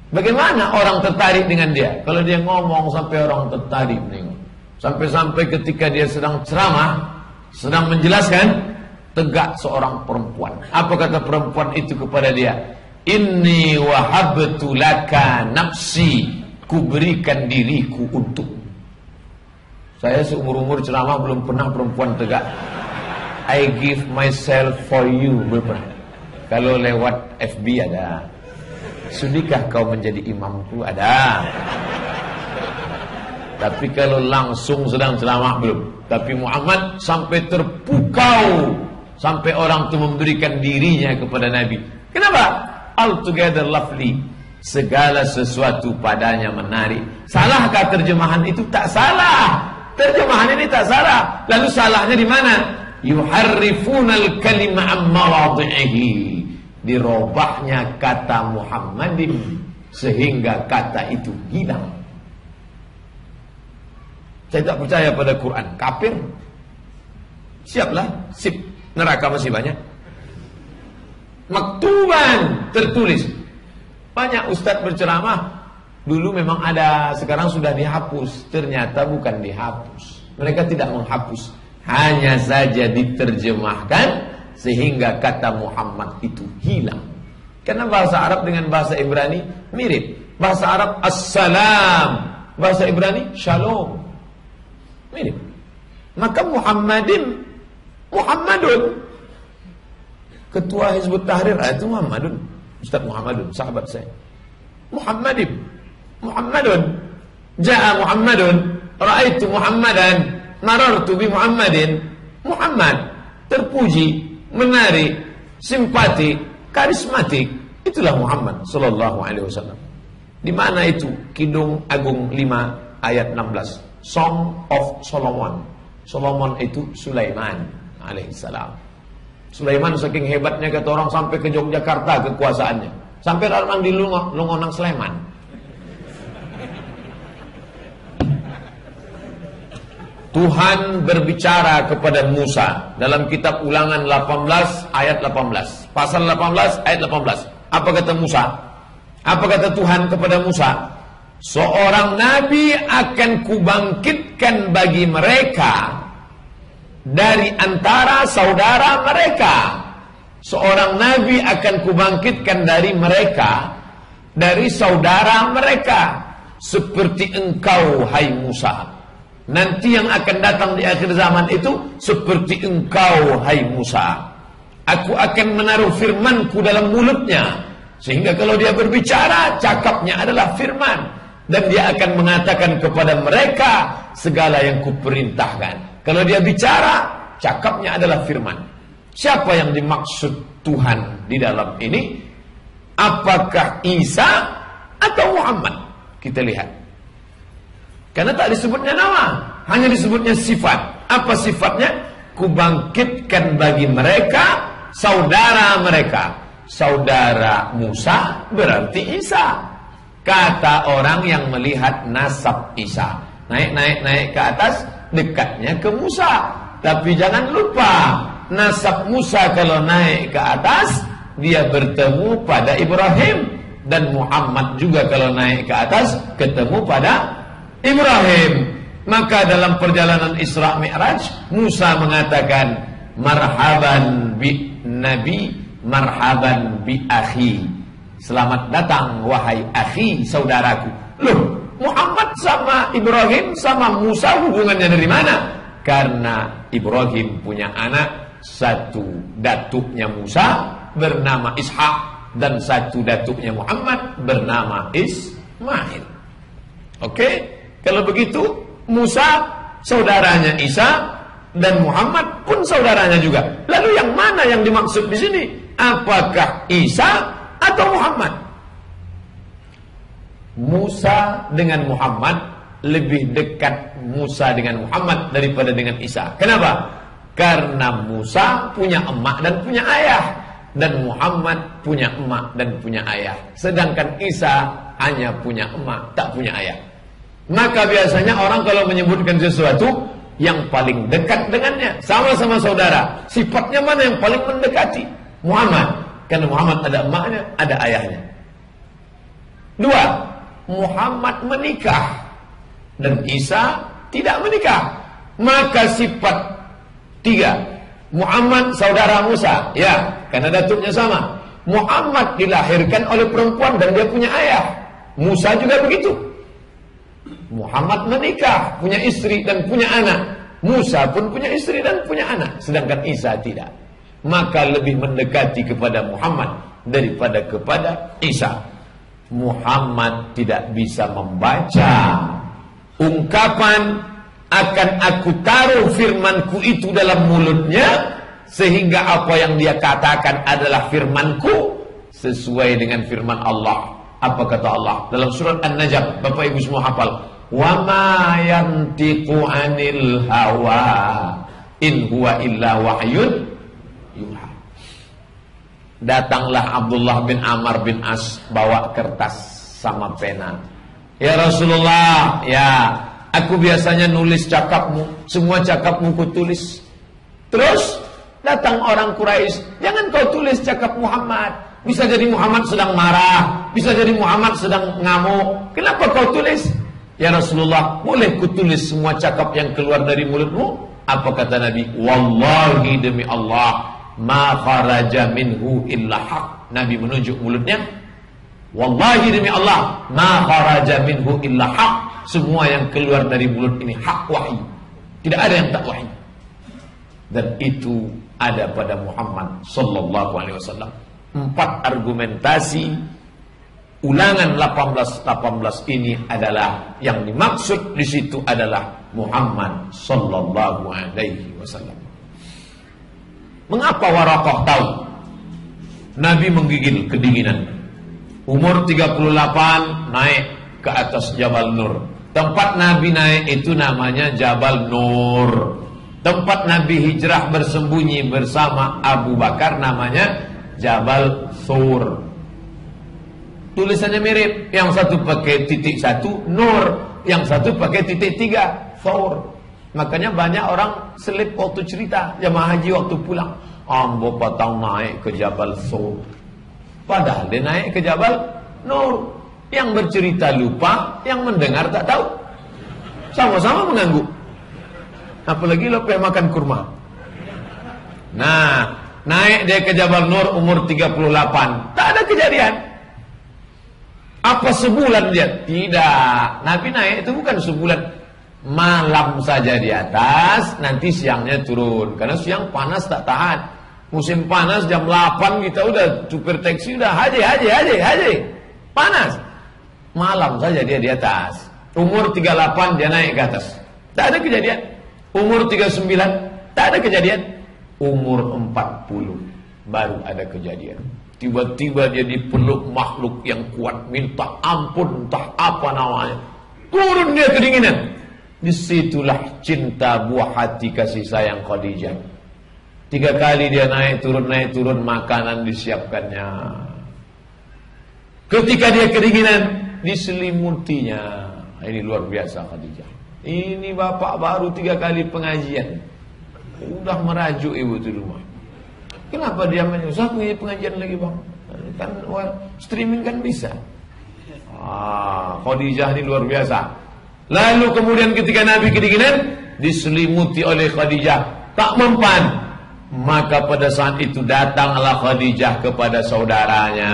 Bagaimana orang tertarik dengan dia? Kalau dia ngomong sampai orang tertarik menengok. Sampai-sampai ketika dia sedang ceramah, sedang menjelaskan, tegak seorang perempuan. Apa kata perempuan itu kepada dia? Inni wahabtu laka nafsi, kuberikan diriku untuk. Saya seumur-umur ceramah belum pernah perempuan tegak. I give myself for you, belum pernah. Kalau lewat FB ada. Sudikah kau menjadi imamku? Ada. Tapi kalau langsung sedang ceramah belum. Tapi Muhammad sampai terpukau, sampai orang itu memberikan dirinya kepada Nabi. Kenapa? Altogether lovely, segala sesuatu padanya menarik. Salahkah terjemahan itu? Tak salah. Terjemahan ini tak salah. Lalu salahnya di mana? Yuharrifunal kalima am mawadhihi, dirobahnya kata Muhammadin sehingga kata itu hilang. Saya tak percaya pada Quran. Kafir. Siaplah, sip, neraka masih banyak. Maktuban, tertulis. Banyak ustadz berceramah, dulu memang ada, sekarang sudah dihapus. Ternyata bukan dihapus. Mereka tidak menghapus, hanya saja diterjemahkan sehingga kata Muhammad itu hilang. Karena bahasa Arab dengan bahasa Ibrani mirip. Bahasa Arab assalam, bahasa Ibrani shalom, mirip. Maka Muhammadun, Ketua Hizbut Tahrir itu Muhammadun, Ustaz Muhammadun, sahabat saya. Muhammadun, Ja'a Muhammadun, Ra'aitu Muhammadan, Marartu bi Muhammadin. Muhammad terpuji, menarik, simpatik, karismatik. Itulah Muhammad sallallahu alaihi wasallam. Di mana itu? Kidung Agung 5 ayat 16. Song of Solomon. Solomon itu Sulaiman alaihissalam. Sulaiman saking hebatnya kata orang sampai ke Yogyakarta kekuasaannya. Sampai orang di Lungonang Sleman. Tuhan berbicara kepada Musa dalam kitab Ulangan 18 ayat 18. Pasal 18 ayat 18. Apa kata Musa? Apa kata Tuhan kepada Musa? Seorang nabi akan kubangkitkan bagi mereka dari antara saudara mereka. Seorang nabi akan kubangkitkan dari mereka, dari saudara mereka, seperti engkau hai Musa. Nanti yang akan datang di akhir zaman itu seperti engkau hai Musa. Aku akan menaruh firmanku dalam mulutnya, sehingga kalau dia berbicara, cakapnya adalah firman. Dan dia akan mengatakan kepada mereka segala yang kuperintahkan. Kalau dia bicara, cakapnya adalah firman. Siapa yang dimaksud Tuhan di dalam ini? Apakah Isa atau Muhammad? Kita lihat. Karena tak disebutnya nama, hanya disebutnya sifat. Apa sifatnya? Kubangkitkan bagi mereka saudara mereka. Saudara Musa berarti Isa. Kata orang yang melihat nasab Isa. Naik ke atas, dekatnya ke Musa. Tapi jangan lupa, nasab Musa kalau naik ke atas, dia bertemu pada Ibrahim. Dan Muhammad juga kalau naik ke atas ketemu pada Ibrahim. Maka dalam perjalanan Isra Mi'raj, Musa mengatakan, marhaban bi nabi, marhaban bi akhi. Selamat datang wahai akhi, saudaraku. Loh, Muhammad sama Ibrahim sama Musa hubungannya dari mana? Karena Ibrahim punya anak, satu datuknya Musa bernama Ishak, dan satu datuknya Muhammad bernama Ismail. Oke? Kalau begitu, Musa saudaranya Isa dan Muhammad pun saudaranya juga. Lalu yang mana yang dimaksud di sini? Apakah Isa atau Muhammad? Musa dengan Muhammad lebih dekat Musa dengan Muhammad daripada dengan Isa. Kenapa? Karena Musa punya emak dan punya ayah, dan Muhammad punya emak dan punya ayah. Sedangkan Isa hanya punya emak, tak punya ayah. Maka biasanya orang kalau menyebutkan sesuatu yang paling dekat dengannya, sama-sama saudara, sifatnya mana yang paling mendekati? Muhammad. Karena Muhammad ada emaknya, ada ayahnya. Dua, Muhammad menikah dan Isa tidak menikah. Maka sifat tiga, Muhammad saudara Musa, ya, karena datuknya sama. Muhammad dilahirkan oleh perempuan dan dia punya ayah. Musa juga begitu. Muhammad menikah, punya istri dan punya anak. Musa pun punya istri dan punya anak, sedangkan Isa tidak. Maka lebih mendekati kepada Muhammad daripada kepada Isa. Muhammad tidak bisa membaca ungkapan akan aku taruh firmanku itu dalam mulutnya, sehingga apa yang dia katakan adalah firmanku sesuai dengan firman Allah. Apa kata Allah dalam surat An-Najm? Bapak Ibu semua hafal. Wa ma yantiqu 'anil hawa in huwa illa wahyun yuha. Datanglah Abdullah bin Amr bin As bawa kertas sama pena. Ya Rasulullah, ya, aku biasanya nulis cakapmu, semua cakapmu ku tulis. Terus datang orang Quraisy, jangan kau tulis cakap Muhammad. Bisa jadi Muhammad sedang marah, bisa jadi Muhammad sedang ngamuk. Kenapa kau tulis? Ya Rasulullah, boleh ku tulis semua cakap yang keluar dari mulutmu? Apa kata Nabi? Wallahi demi Allah, ma kharaja minhu illa haq. Nabi menunjuk mulutnya. Wallahi demi Allah, ma kharaja minhu illa haq. Semua yang keluar dari mulut ini hak wahyu. Tidak ada yang tak wahyu. Dan itu ada pada Muhammad sallallahu alaihi wasallam. 4 argumentasi ulangan 18 ini adalah yang dimaksud di situ adalah Muhammad sallallahu alaihi wasallam. Mengapa Waraqah tahu? Nabi menggigil kedinginan. Umur 38 naik ke atas Jabal Nur. Tempat Nabi naik itu namanya Jabal Nur. Tempat Nabi hijrah bersembunyi bersama Abu Bakar namanya Jabal Thur. Tulisannya mirip. Yang satu pakai titik 1 Nur, yang satu pakai titik 3 Thur. Makanya banyak orang selip waktu cerita jamaah haji waktu pulang. Ambo patang naik ke Jabal Thur. Padahal dia naik ke Jabal Nur. Yang bercerita lupa, yang mendengar tak tahu. Sama-sama mengganggu. Apalagi lo pengen makan kurma. Nah, naik dia ke Jabal Nur umur 38. Tak ada kejadian. Apa sebulan dia? Tidak. Nabi naik itu bukan sebulan. Malam saja di atas, nanti siangnya turun. Karena siang panas tak tahan. Musim panas jam 8 kita udah supir taksi udah haji. Panas. Malam saja dia di atas. Umur 38 dia naik ke atas. Tak ada kejadian. Umur 39 tak ada kejadian. Umur 40 baru ada kejadian. Tiba-tiba dia dipeluk makhluk yang kuat, minta ampun entah apa namanya. Turun dia kedinginan. Disitulah cinta buah hati kasih sayang Khadijah. 3 kali dia naik turun makanan disiapkannya. Ketika dia kedinginan diselimutinya. Ini luar biasa Khadijah. Ini bapak baru 3 kali pengajian, udah merajuk ibu di rumah. Kenapa dia menyusah pengajian lagi bang? kan streaming kan bisa. Khadijah ini luar biasa. Lalu kemudian ketika Nabi kedinginan, diselimuti oleh Khadijah, tak mempan. Maka pada saat itu datanglah Khadijah kepada saudaranya,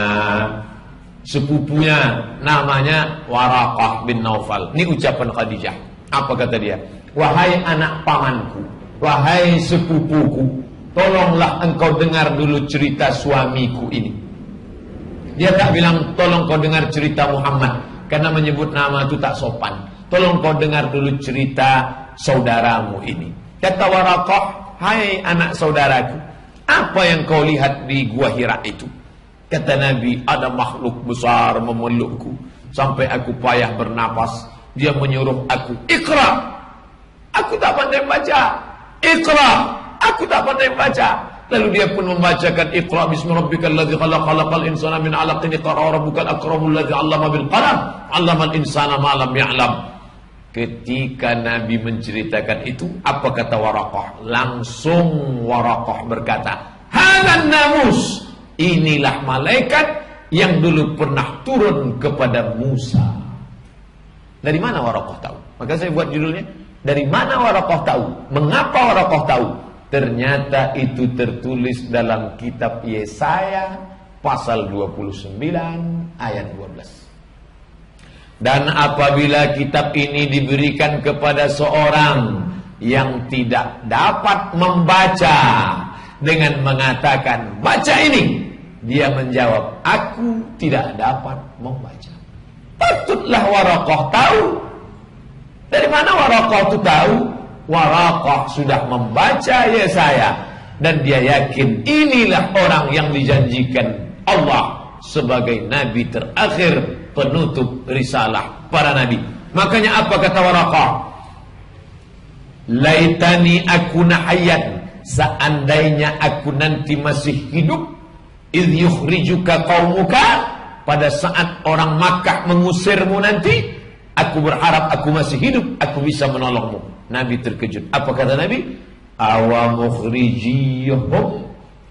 sepupunya, namanya Waraqah bin Naufal. Ini ucapan Khadijah. Apa kata dia? Wahai anak pamanku, wahai sepupuku, tolonglah engkau dengar dulu cerita suamiku ini. Dia tak bilang tolong kau dengar cerita Muhammad, karena menyebut nama itu tak sopan. Tolong kau dengar dulu cerita saudaramu ini. Kata Waraqah, hai anak saudaraku, apa yang kau lihat di Gua Hira itu? Kata Nabi, ada makhluk besar memelukku sampai aku payah bernapas. Dia menyuruh aku, Iqra. Aku tak pandai baca. Iqra. Aku tak pandai baca. Lalu dia pun membacakan Iqra bismi rabbikal ladzi khalaq, khalaqal insana min 'alaqin, iqra rabbukal akramul ladzi 'allama bil qalam, 'allamal insana ma lam ya'lam. Ketika Nabi menceritakan itu, apa kata Waraqah? Langsung Waraqah berkata, hadan namus, inilah malaikat yang dulu pernah turun kepada Musa. Dari mana Waraqah tahu? Maka saya buat judulnya, dari mana Waraqah tahu? Mengapa Waraqah tahu? Ternyata itu tertulis dalam kitab Yesaya pasal 29 ayat 12. Dan apabila kitab ini diberikan kepada seorang yang tidak dapat membaca dengan mengatakan, baca ini, dia menjawab, aku tidak dapat membaca. Patutlah Waraqah tahu. Dari mana Waraqah itu tahu? Waraqah sudah membaca Yesaya, dan dia yakin inilah orang yang dijanjikan Allah sebagai nabi terakhir, penutup risalah para nabi. Makanya apa kata Waraqah? Laitani akuna hayyan, seandainya aku nanti masih hidup, idh yukhrijuka qaumuka, pada saat orang Makkah mengusirmu nanti, aku berharap aku masih hidup, aku bisa menolongmu. Nabi terkejut. Apa kata Nabi? Awa mukhrijiyuhum,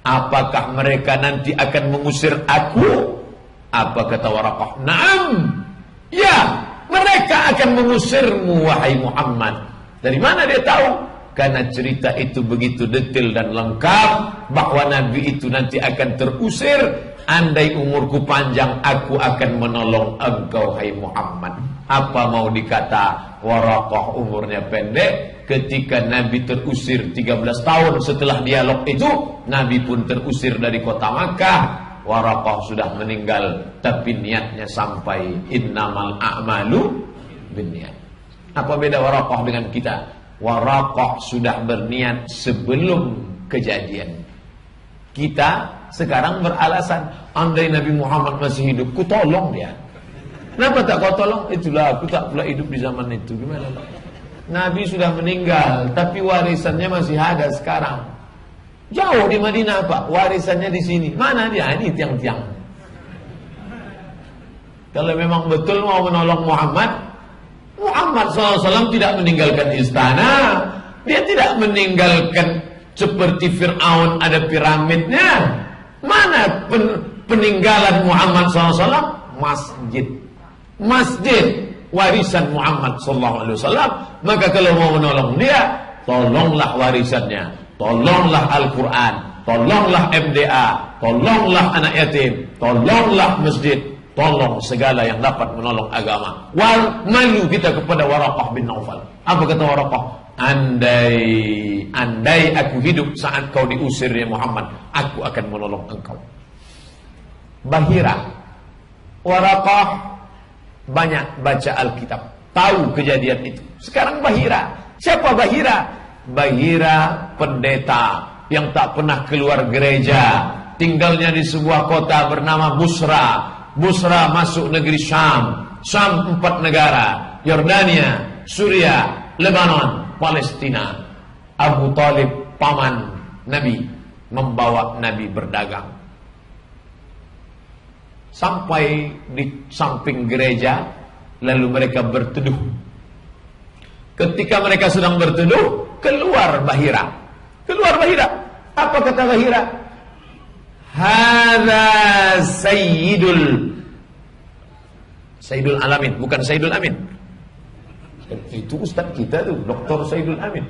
apakah mereka nanti akan mengusir aku? Apa kata Waraqah? Naam, ya, mereka akan mengusirmu wahai Muhammad. Dari mana dia tahu? Karena cerita itu begitu detail dan lengkap, bahwa Nabi itu nanti akan terusir. Andai umurku panjang, aku akan menolong engkau hai Muhammad. Apa mau dikata Waraqah umurnya pendek? Ketika Nabi terusir 13 tahun setelah dialog itu, Nabi pun terusir dari kota Makkah. Waraqah sudah meninggal, tapi niatnya sampai. Innamal a'malu binniyat. Apa beda Waraqah dengan kita? Waraqah sudah berniat sebelum kejadian. Kita sekarang beralasan, andai Nabi Muhammad masih hidup, ku tolong dia. Kenapa tak kau tolong? Itulah, aku tak pula hidup di zaman itu. Gimana? Nabi sudah meninggal, tapi warisannya masih ada sekarang. Jauh di Madinah Pak, warisannya di sini. Mana dia? Ini tiang-tiang. Kalau memang betul mau menolong Muhammad, Muhammad SAW tidak meninggalkan istana. Dia tidak meninggalkan seperti Fir'aun ada piramidnya. Mana peninggalan Muhammad SAW? Masjid. Masjid warisan Muhammad SAW. Maka kalau mau menolong dia, tolonglah warisannya, tolonglah Al-Quran, tolonglah MDA, tolonglah anak yatim, tolonglah masjid, tolong segala yang dapat menolong agama. Wal malu kita kepada Waraqah bin Naufal. Apa kata Waraqah? Andai aku hidup saat kau diusir ya Muhammad, aku akan menolong engkau. Bahira. Waraqah banyak baca Alkitab, tahu kejadian itu. Sekarang Bahira. Siapa Bahira? Bahira pendeta yang tak pernah keluar gereja, tinggalnya di sebuah kota bernama Busra. Busra masuk negeri Syam. Syam 4 negara, Yordania, Suria, Lebanon, Palestina. Abu Talib paman Nabi membawa Nabi berdagang. Sampai di samping gereja, lalu mereka berteduh. Ketika mereka sedang berteduh, keluar Bahira. Keluar Bahira. Apa kata Bahira? Hadza Sayyidul Alamin, bukan Sayyidul Amin. Itu ustaz kita tuh, Dr. Sayyidul Amin.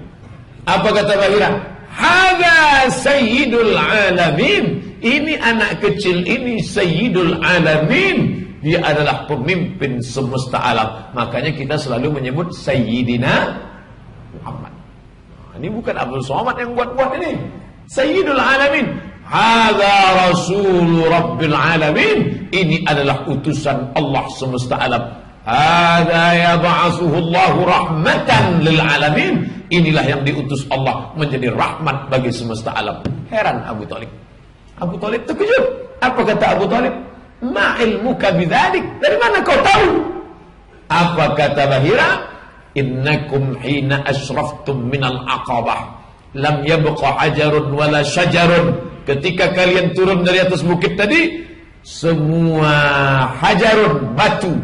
Apa kata Bahira? Hadza Sayyidul Alamin. Ini anak kecil ini Sayyidul Alamin. Dia adalah pemimpin semesta alam. Makanya kita selalu menyebut Sayyidina Muhammad. Nah, ini bukan Abdul Somad yang buat-buat ini. Sayyidul Alamin. Hadza Rasul Rabbil Alamin. Ini adalah utusan Allah semesta alam. Hadza yab'atsuhu Allahu rahmatan lil alamin. Inilah yang diutus Allah menjadi rahmat bagi semesta alam. Heran Abu Thalib. Abu Thalib terkejut. Apa kata Abu Thalib? Ma ilmuka bidzalik? Dari mana kau tahu? Apa kata Bahira? Innakum hina asyraftum minal aqabah lam yabqa hajarun wala syajarun. Ketika kalian turun dari atas bukit tadi, semua hajarun batu,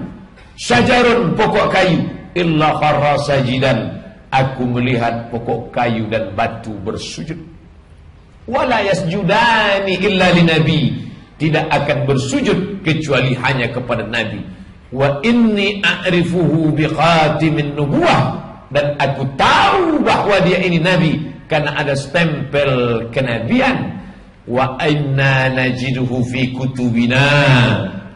syajarun pokok kayu, illa kharra sajidan. Aku melihat pokok kayu dan batu bersujud. Wala yasjudani illa linabi. Tidak akan bersujud kecuali hanya kepada Nabi. Wa inni a'rifuhu biqatimin nubuwah. Dan aku tahu bahwa dia ini Nabi karena ada stempel kenabian. Wa inna najiduhu fi kutubina.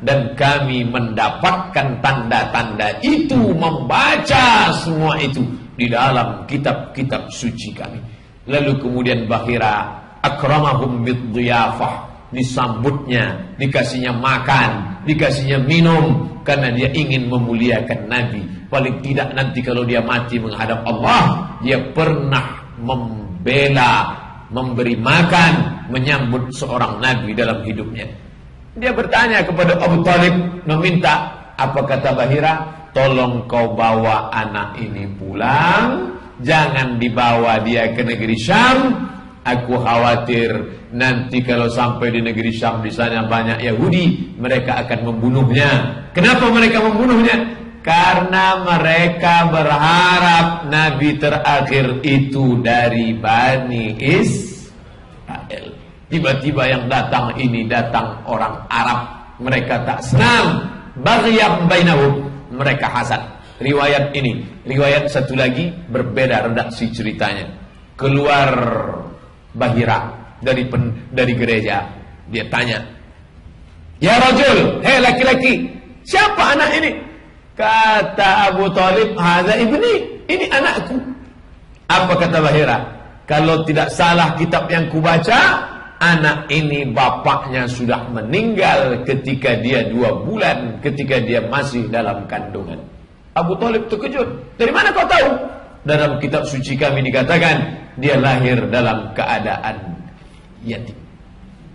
Dan kami mendapatkan tanda-tanda itu, membaca semua itu di dalam kitab-kitab suci kami. Lalu kemudian Bahira akramahum bidhiyafah. Disambutnya, dikasihnya makan, dikasihnya minum, karena dia ingin memuliakan Nabi. Paling tidak nanti kalau dia mati menghadap Allah, dia pernah membela, memberi makan, menyambut seorang Nabi dalam hidupnya. Dia bertanya kepada Abu Thalib, meminta. Apa kata Bahira? Tolong kau bawa anak ini pulang, jangan dibawa dia ke negeri Syam. Aku khawatir nanti kalau sampai di negeri Syam, di sana banyak Yahudi, mereka akan membunuhnya. Kenapa mereka membunuhnya? Karena mereka berharap Nabi terakhir itu dari Bani Israel. Tiba-tiba yang datang ini datang orang Arab. Mereka tak senang. Baghyam bainahum. Mereka hasad. Riwayat ini, riwayat satu lagi berbeda redaksi ceritanya. Keluar Bahira dari gereja, dia tanya, ya rajul, hei laki-laki, siapa anak ini? Kata Abu Thalib, hadza ibni, ini anakku. Apa kata Bahira? Kalau tidak salah kitab yang kubaca, anak ini bapaknya sudah meninggal ketika dia 2 bulan, ketika dia masih dalam kandungan. Abu Thalib terkejut. Dari mana kau tahu? Dalam kitab suci kami dikatakan dia lahir dalam keadaan yatim.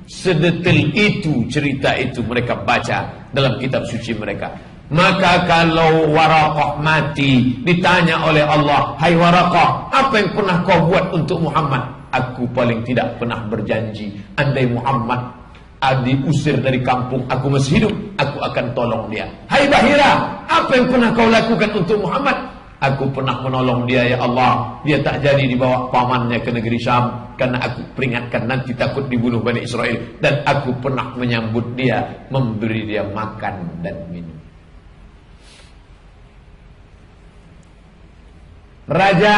Sedetail itu cerita itu mereka baca dalam kitab suci mereka. Maka kalau Waraqah mati, ditanya oleh Allah, hai Waraqah, apa yang pernah kau buat untuk Muhammad? Aku paling tidak pernah berjanji, andai Muhammad diusir dari kampung, aku masih hidup, aku akan tolong dia. Hai Bahira, apa yang pernah kau lakukan untuk Muhammad? Aku pernah menolong dia ya Allah. Dia tak jadi dibawa pamannya ke negeri Syam, karena aku peringatkan nanti takut dibunuh Bani Israel. Dan aku pernah menyambut dia, memberi dia makan dan minum. Raja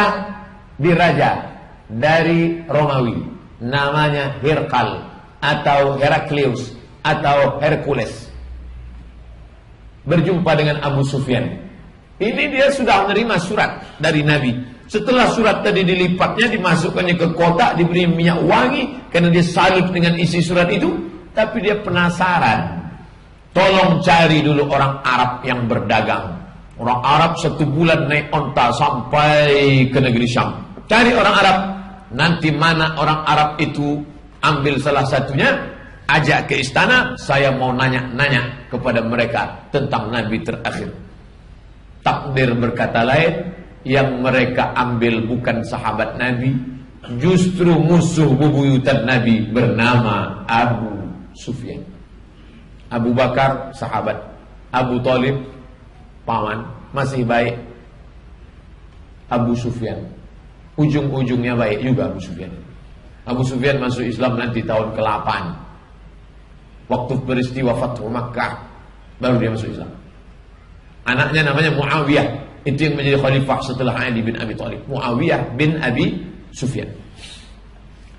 diraja dari Romawi, namanya Hirqal atau Heraklius atau Hercules, berjumpa dengan Abu Sufyan. Ini dia sudah menerima surat dari Nabi. Setelah surat tadi dilipatnya, dimasukkannya ke kotak, diberi minyak wangi, karena dia salut dengan isi surat itu. Tapi dia penasaran. Tolong cari dulu orang Arab yang berdagang. Orang Arab 1 bulan naik onta sampai ke negeri Syam. Cari orang Arab. Nanti mana orang Arab itu, ambil salah satunya, ajak ke istana. Saya mau nanya-nanya kepada mereka tentang Nabi terakhir. Takdir berkata lain, yang mereka ambil bukan sahabat Nabi, justru musuh bebuyutan Nabi bernama Abu Sufyan. Abu Bakar sahabat, Abu Thalib paman, masih baik. Abu Sufyan ujung-ujungnya baik juga Abu Sufyan. Abu Sufyan masuk Islam nanti tahun ke-8. Waktu peristiwa Fathu Makkah baru dia masuk Islam. Anaknya namanya Muawiyah, itu yang menjadi khalifah setelah Ali bin Abi Thalib. Muawiyah bin Abi Sufyan.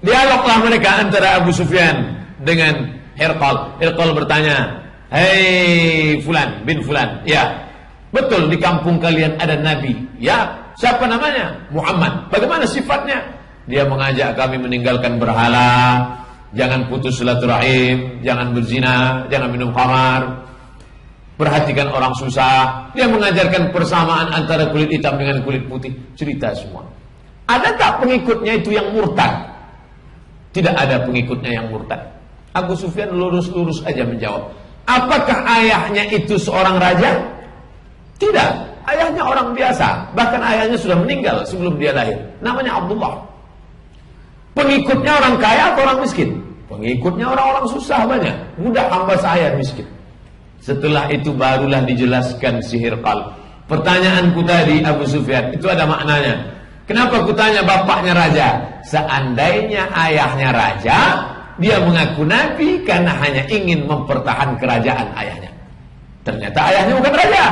Dialoglah mereka antara Abu Sufyan dengan Hirqal. Hirqal bertanya, "Hei Fulan bin Fulan, ya, betul di kampung kalian ada nabi? Ya, siapa namanya? Muhammad. Bagaimana sifatnya?" Dia mengajak kami meninggalkan berhala, jangan putus silaturahim, jangan berzina, jangan minum khamar, perhatikan orang susah. Dia mengajarkan persamaan antara kulit hitam dengan kulit putih. Cerita semua. Ada tak pengikutnya itu yang murtad? Tidak ada pengikutnya yang murtad. Abu Sufyan lurus-lurus aja menjawab. Apakah ayahnya itu seorang raja? Tidak. Ayahnya orang biasa. Bahkan ayahnya sudah meninggal sebelum dia lahir. Namanya Abdullah. Pengikutnya orang kaya atau orang miskin? Pengikutnya orang-orang susah banyak. Mudah hamba saya miskin. Setelah itu barulah dijelaskan si Hirqal. Pertanyaanku tadi Abu Sufyan itu ada maknanya. Kenapa aku tanya bapaknya raja? Seandainya ayahnya raja, dia mengaku nabi karena hanya ingin mempertahankan kerajaan ayahnya. Ternyata ayahnya bukan raja.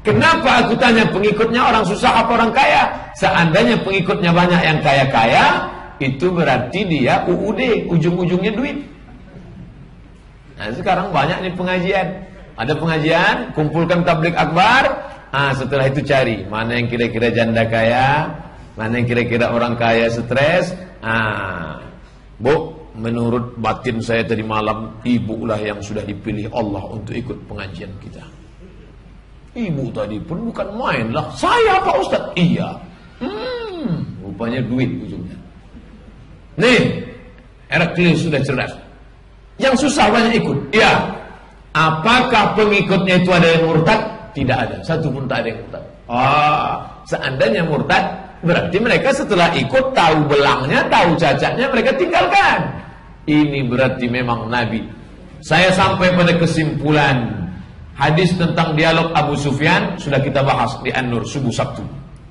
Kenapa aku tanya pengikutnya orang susah apa orang kaya? Seandainya pengikutnya banyak yang kaya-kaya, itu berarti dia UUD, ujung-ujungnya duit. Nah sekarang banyak nih pengajian. Ada pengajian, kumpulkan tabligh akbar. Setelah itu cari mana yang kira-kira janda kaya, mana yang kira-kira orang kaya stres. Bu, menurut batin saya tadi malam, ibu lah yang sudah dipilih Allah untuk ikut pengajian kita. Ibu tadi pun bukan main lah. Saya Pak Ustaz? Iya. Rupanya duit ujungnya. Nih, Heraklius sudah cerdas. Yang susah banyak ikut. Iya. Apakah pengikutnya itu ada yang murtad? Tidak ada. Satu pun tak ada yang murtad. Seandainya murtad, berarti mereka setelah ikut tahu belangnya, tahu cacatnya, mereka tinggalkan. Ini berarti memang Nabi. Saya sampai pada kesimpulan. Hadis tentang dialog Abu Sufyan sudah kita bahas di An-Nur subuh Sabtu.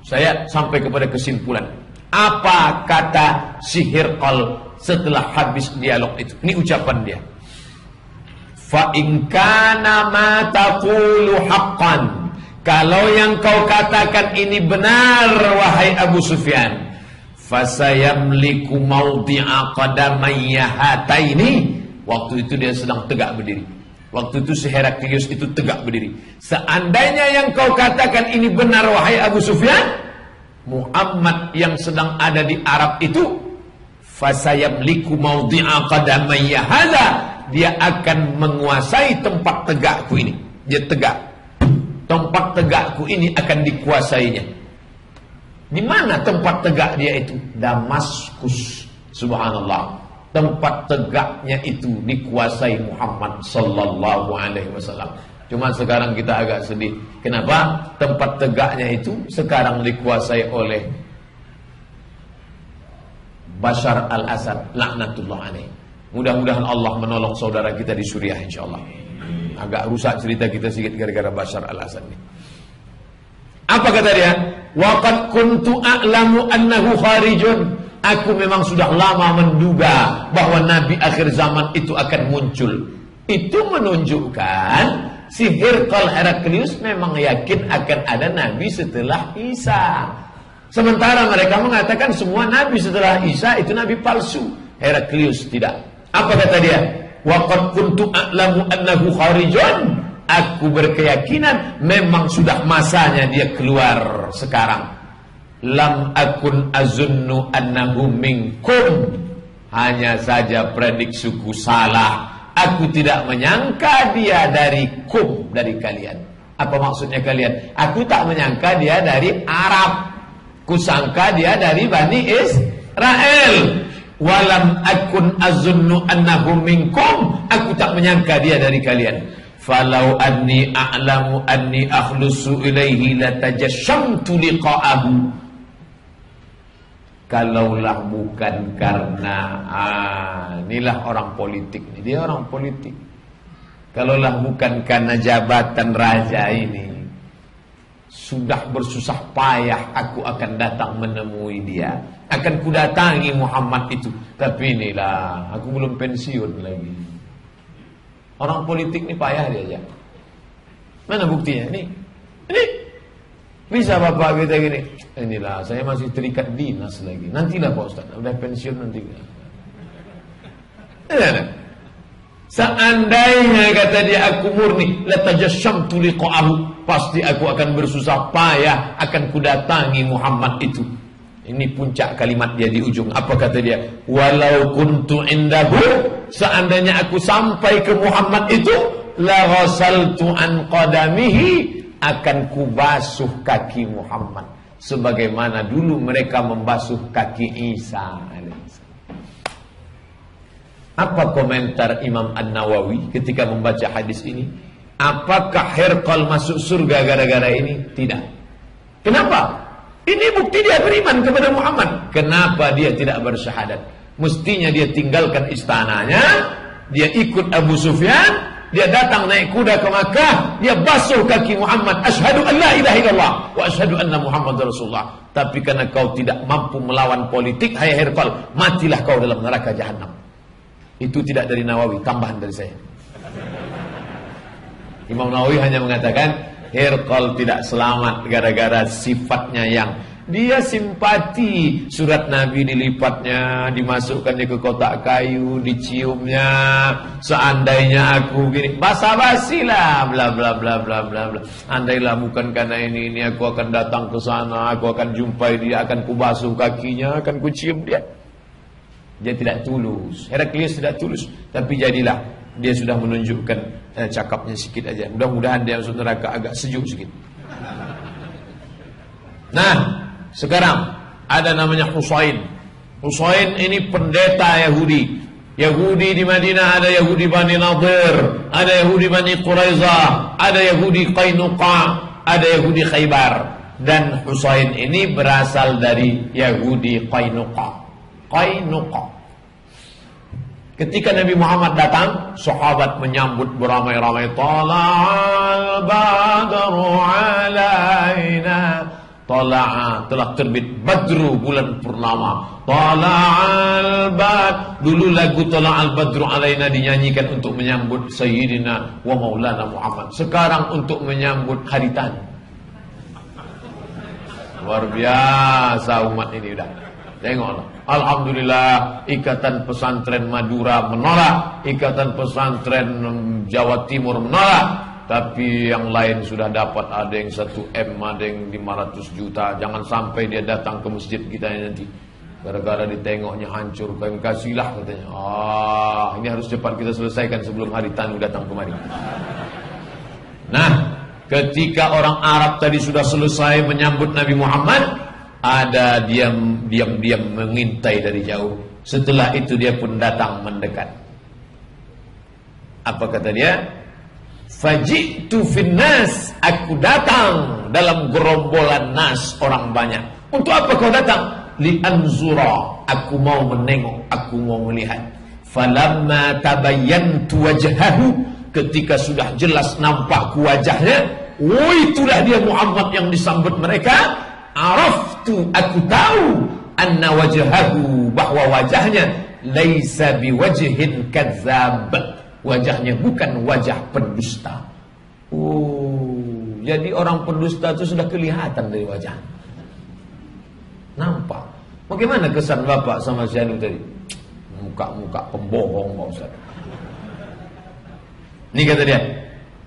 Saya sampai kepada kesimpulan. Apa kata si Hirqal setelah habis dialog itu? Ini ucapan dia. Fa in kana ma taqulu haqqan. Kalau yang kau katakan ini benar wahai Abu Sufyan, fasayamliku mawdi'a qadamayya hataini. Waktu itu dia sedang tegak berdiri. Waktu itu si Heraklius itu tegak berdiri. Seandainya yang kau katakan ini benar wahai Abu Sufyan, Muhammad yang sedang ada di Arab itu, fasayamliku mawdi'a qadamayya hadza, dia akan menguasai tempat tegakku ini. Dia tegak. Tempat tegakku ini akan dikuasainya. Di mana tempat tegak dia itu? Damaskus. Subhanallah. Tempat tegaknya itu dikuasai Muhammad sallallahu alaihi wasallam. Cuma sekarang kita agak sedih. Kenapa? Tempat tegaknya itu sekarang dikuasai oleh Bashar al-Assad laknatullah alaih. Mudah-mudahan Allah menolong saudara kita di Suriah insyaallah. Agak rusak cerita kita sedikit gara-gara Bashar al-Assad ini. Apa kata dia? Wa qad kuntu a'lamu annahu kharijun. Aku memang sudah lama menduga bahwa Nabi akhir zaman itu akan muncul. Itu menunjukkan si Hirqal Heraklius memang yakin akan ada Nabi setelah Isa. Sementara mereka mengatakan semua Nabi setelah Isa itu Nabi palsu. Heraklius tidak. Apa kata dia? Wa qad kuntu a'lamu annahu kharijun. Aku berkeyakinan memang sudah masanya dia keluar sekarang. Lam akun azunnu annahu minkum. Hanya saja prediksiku salah. Aku tidak menyangka dia dari kum, dari kalian. Apa maksudnya kalian? Aku tak menyangka dia dari Arab. Kusangka dia dari Bani Israel. Walam akun azunnu annahu minkum. Aku tak menyangka dia dari kalian. Falau anni a'lamu anni akhlusu ilaihi latajashamtu liqa'ahu. Kalaulah bukan karena inilah orang politik, dia orang politik. Kalaulah bukan karena jabatan raja ini, sudah bersusah payah aku akan datang menemui dia, akan kudatangi Muhammad itu. Tapi inilah aku belum pensiun lagi. Orang politik ini payah diajak. Mana buktinya? Ini bisa bapak kita gini. Inilah saya masih terikat dinas lagi. Nantilah Pak Ustaz, udah pensiun nanti. Seandainya kata dia aku murni, latajasyamtu liqa'ahu, pasti aku akan bersusah payah akan kudatangi Muhammad itu. Ini puncak kalimat dia di ujung. Apa kata dia? Walau kuntu indahu, seandainya aku sampai ke Muhammad itu, la ghasaltu an qadamihi, akan kubasuh kaki Muhammad sebagaimana dulu mereka membasuh kaki Isa alaihissalam. Apa komentar Imam An-Nawawi ketika membaca hadis ini? Apakah Herqal masuk surga gara-gara ini? Tidak. Kenapa? Ini bukti dia beriman kepada Muhammad. Kenapa dia tidak bersyahadat? Mestinya dia tinggalkan istananya, dia ikut Abu Sufyan, dia datang naik kuda ke Makkah, dia basuh kaki Muhammad, asyhadu an la ilaha illallah wa asyhadu anna Muhammadar Rasulullah. Tapi karena kau tidak mampu melawan politik, hai Herqal, matilah kau dalam neraka jahanam. Itu tidak dari Nawawi, tambahan dari saya. Imam Nawawi hanya mengatakan Herqal tidak selamat gara-gara sifatnya yang dia simpati. Surat Nabi dilipatnya, dimasukkan dia ke kotak kayu, diciumnya. Seandainya aku gini, basa-basi lah, bla bla bla bla bla bla. Andailah bukan karena ini aku akan datang ke sana, aku akan jumpai dia, akan kubasuh kakinya, akan kucium dia. Dia tidak tulus. Heraklius tidak tulus, tapi jadilah dia sudah menunjukkan cakapnya sikit aja. Mudah-mudahan dia masuk neraka agak sejuk sikit. Nah, sekarang ada namanya Husain. Husain ini pendeta Yahudi. Yahudi di Madinah ada Yahudi Bani Nadir, ada Yahudi Bani Quraizah, ada Yahudi Qainuqa, ada Yahudi Khaybar. Dan Husain ini berasal dari Yahudi Qainuqa. Ketika Nabi Muhammad datang, sahabat menyambut beramai-ramai. Tala'al badru alaina. Tala'a, telah terbit badru, bulan purnama. Tala'al bad. Dulu lagu Tala'al badru alaina dinyanyikan untuk menyambut Sayyidina wa Maulana Muhammad. Sekarang untuk menyambut hari tani. Luar biasa umat ini udah. Tengoklah. Alhamdulillah, Ikatan Pesantren Madura menolak, Ikatan Pesantren Jawa Timur menolak. Tapi yang lain sudah dapat, ada yang 1M, ada yang 500 juta. Jangan sampai dia datang ke masjid kita nanti gara-gara ditengoknya hancur. Kami kasihlah katanya. Ini harus cepat kita selesaikan sebelum hari Tanu datang kemari. Nah, ketika orang Arab tadi sudah selesai menyambut Nabi Muhammad, ada diam mengintai dari jauh. Setelah itu dia pun datang mendekat. Apa kata dia? Faji'tu finnas, aku datang dalam gerombolan nas, orang banyak. Untuk apa kau datang? Li anzura, aku mau menengok, aku mau melihat. Falamma tabayyantu wajhahu, ketika sudah jelas nampak wajahnya, itulah dia Muhammad yang disambut mereka. Araftu, aku tahu, anna wajhahu, bahwa wajahnya laisa biwajhin kadzab, wajahnya bukan wajah pendusta. Jadi orang pendusta itu sudah kelihatan dari wajah. Nampak. Bagaimana kesan Bapak sama si Anu tadi? Muka-muka pembohong, Pak Ustaz. Ini kata dia,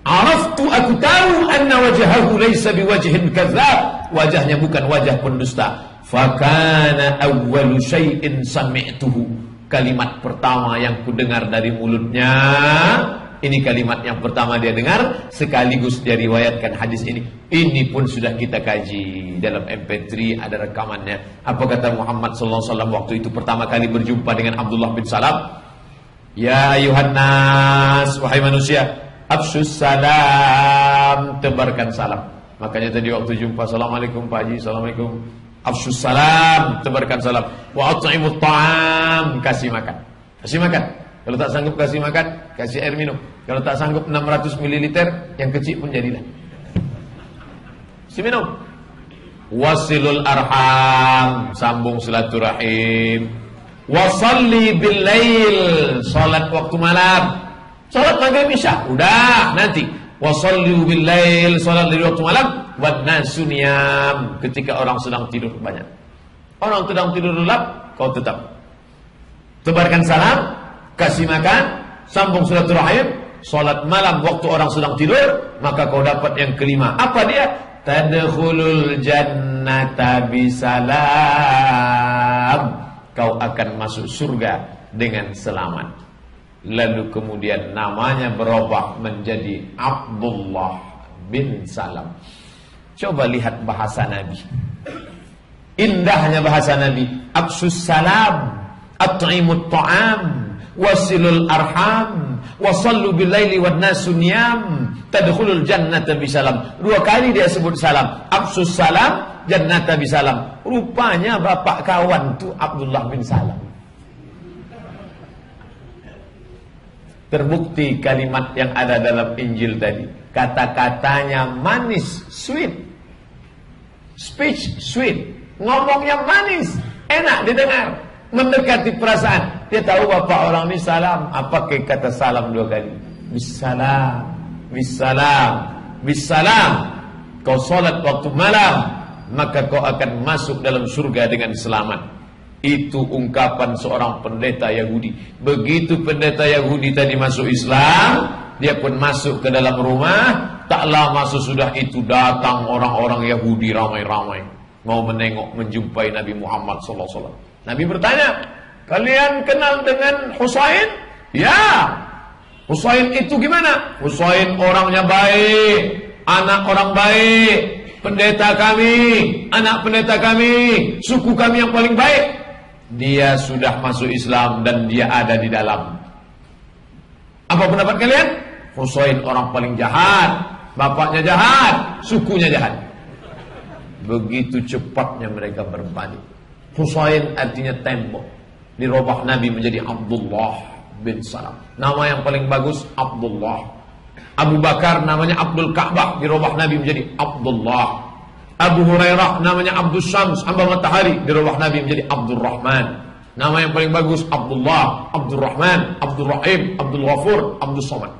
araftu, aku tahu, anna wajhahu laisa biwajhin kadzab, wajahnya bukan wajah pendusta. Fakana awwalu syai'in sami'tuhu, kalimat pertama yang kudengar dari mulutnya. Ini kalimat yang pertama dia dengar, sekaligus dia riwayatkan hadis ini. Ini pun sudah kita kaji dalam MP3, ada rekamannya. Apa kata Muhammad sallallahu alaihi wasallam waktu itu pertama kali berjumpa dengan Abdullah bin Salam? Ya ayuhan nas, wahai manusia, afsus salam, tebarkan salam. Makanya tadi waktu jumpa, assalamualaikum Pak Haji, assalamualaikum. Afsus salam, tebarkan salam. Wa at'imut ta'am, kasih makan. Kasih makan. Kalau tak sanggup kasih makan, kasih air minum. Kalau tak sanggup 600 ml, yang kecil pun jadilah. Kasih minum. Wasilul arham, sambung silaturahim. Wasalli bil lail, salat waktu malam. Salat maghrib isya, udah nanti. Wasallu bil lail, salat di waktu malam, wan nasu niyam, ketika orang sedang tidur banyak. Orang sedang tidur lelap, kau tetap tebarkan salam, kasih makan, sambung silaturahim, salat malam waktu orang sedang tidur, maka kau dapat yang kelima. Apa dia? Tadkhulul jannata bisalam. Kau akan masuk surga dengan selamat. Lalu kemudian namanya berubah menjadi Abdullah bin Salam. Coba lihat bahasa Nabi. Indahnya bahasa Nabi. Absus salam, at'imut ta'am, wasilul arham, wasallu bil laili wan nasu niyam, tadkhulul jannata bisalam. 2 kali dia sebut salam. Absus salam, jannata bisalam. Rupanya bapak kawan tu Abdullah bin Salam. Terbukti kalimat yang ada dalam Injil tadi. Kata-katanya manis, sweet. Speech sweet. Ngomongnya manis, enak didengar, mendekati perasaan. Dia tahu bapak orang ini salam. Apa kata salam 2 kali? Bisalam, bisalam, bisalam. Kau salat waktu malam, maka kau akan masuk dalam surga dengan selamat. Itu ungkapan seorang pendeta Yahudi. Begitu pendeta Yahudi tadi masuk Islam, dia pun masuk ke dalam rumah. Tak lama sesudah itu datang orang-orang Yahudi ramai-ramai, mau menengok, menjumpai Nabi Muhammad SAW. Nabi bertanya, kalian kenal dengan Husain? Ya. Husain itu gimana? Husain orangnya baik, anak orang baik, pendeta kami, anak pendeta kami, suku kami yang paling baik. Dia sudah masuk Islam dan dia ada di dalam. Apa pendapat kalian? Husain orang paling jahat, bapaknya jahat, sukunya jahat. Begitu cepatnya mereka berbalik. Husain artinya tembok. Dirubah Nabi menjadi Abdullah bin Salam. Nama yang paling bagus Abdullah. Abu Bakar namanya Abdul Ka'bah, dirubah Nabi menjadi Abdullah. Abu Hurairah namanya Abdul Syams, hamba matahari, dirubah Nabi menjadi Abdul Rahman. Nama yang paling bagus Abdullah, Abdul Rahman, Abdul Rahim, Abdul Ghafur, Abdul Somad.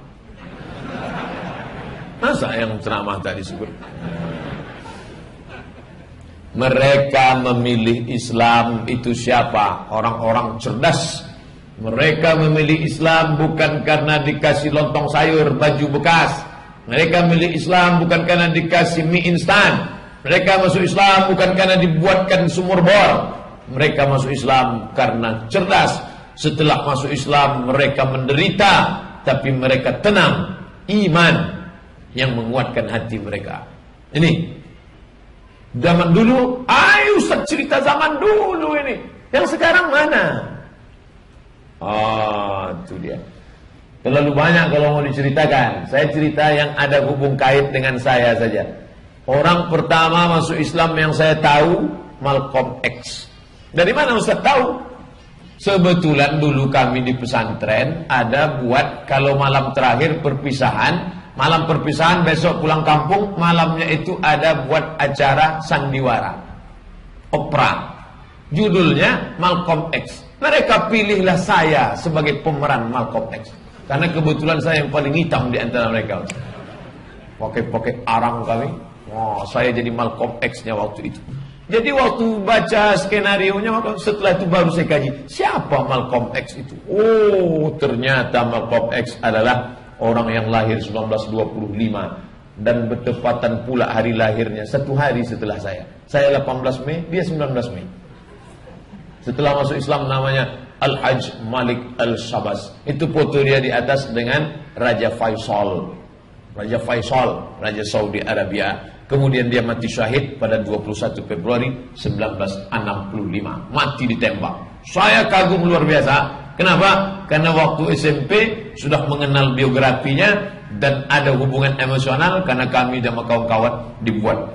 Masa yang ceramah tadi sebut? Mereka memilih Islam itu siapa? Orang-orang cerdas. Mereka memilih Islam bukan karena dikasih lontong sayur, baju bekas. Mereka memilih Islam bukan karena dikasih mie instan. Mereka masuk Islam bukan karena dibuatkan sumur bor. Mereka masuk Islam karena cerdas. Setelah masuk Islam mereka menderita, tapi mereka tenang. Iman yang menguatkan hati mereka. Ini zaman dulu. Ayo Ustaz cerita zaman dulu ini. Yang sekarang mana? Itu dia. Terlalu banyak kalau mau diceritakan. Saya cerita yang ada hubung kait dengan saya saja. Orang pertama masuk Islam yang saya tahu Malcolm X. Dari mana Ustaz tahu? Sebetulan dulu kami di pesantren ada buat kalau malam terakhir perpisahan, malam perpisahan besok pulang kampung, malamnya itu ada buat acara sandiwara, opera. Judulnya Malcolm X. Mereka pilihlah saya sebagai pemeran Malcolm X. Karena kebetulan saya yang paling hitam di antara mereka. Pakai arang kami. Saya jadi Malcolm X-nya waktu itu. Jadi waktu baca skenario-nya, setelah itu baru saya kaji, siapa Malcolm X itu? Oh, ternyata Malcolm X adalah orang yang lahir 1925 dan bertepatan pula hari lahirnya 1 hari setelah saya. Saya 18 Mei, dia 19 Mei. Setelah masuk Islam namanya Al-Hajj Malik Al-Shabas. Itu foto dia di atas dengan Raja Faisal. Raja Faisal, Raja Saudi Arabia. Kemudian dia mati syahid pada 21 Februari 1965. Mati ditembak. Saya kagum luar biasa. Kenapa? Karena waktu SMP sudah mengenal biografinya dan ada hubungan emosional karena kami dan kawan-kawan dibuat.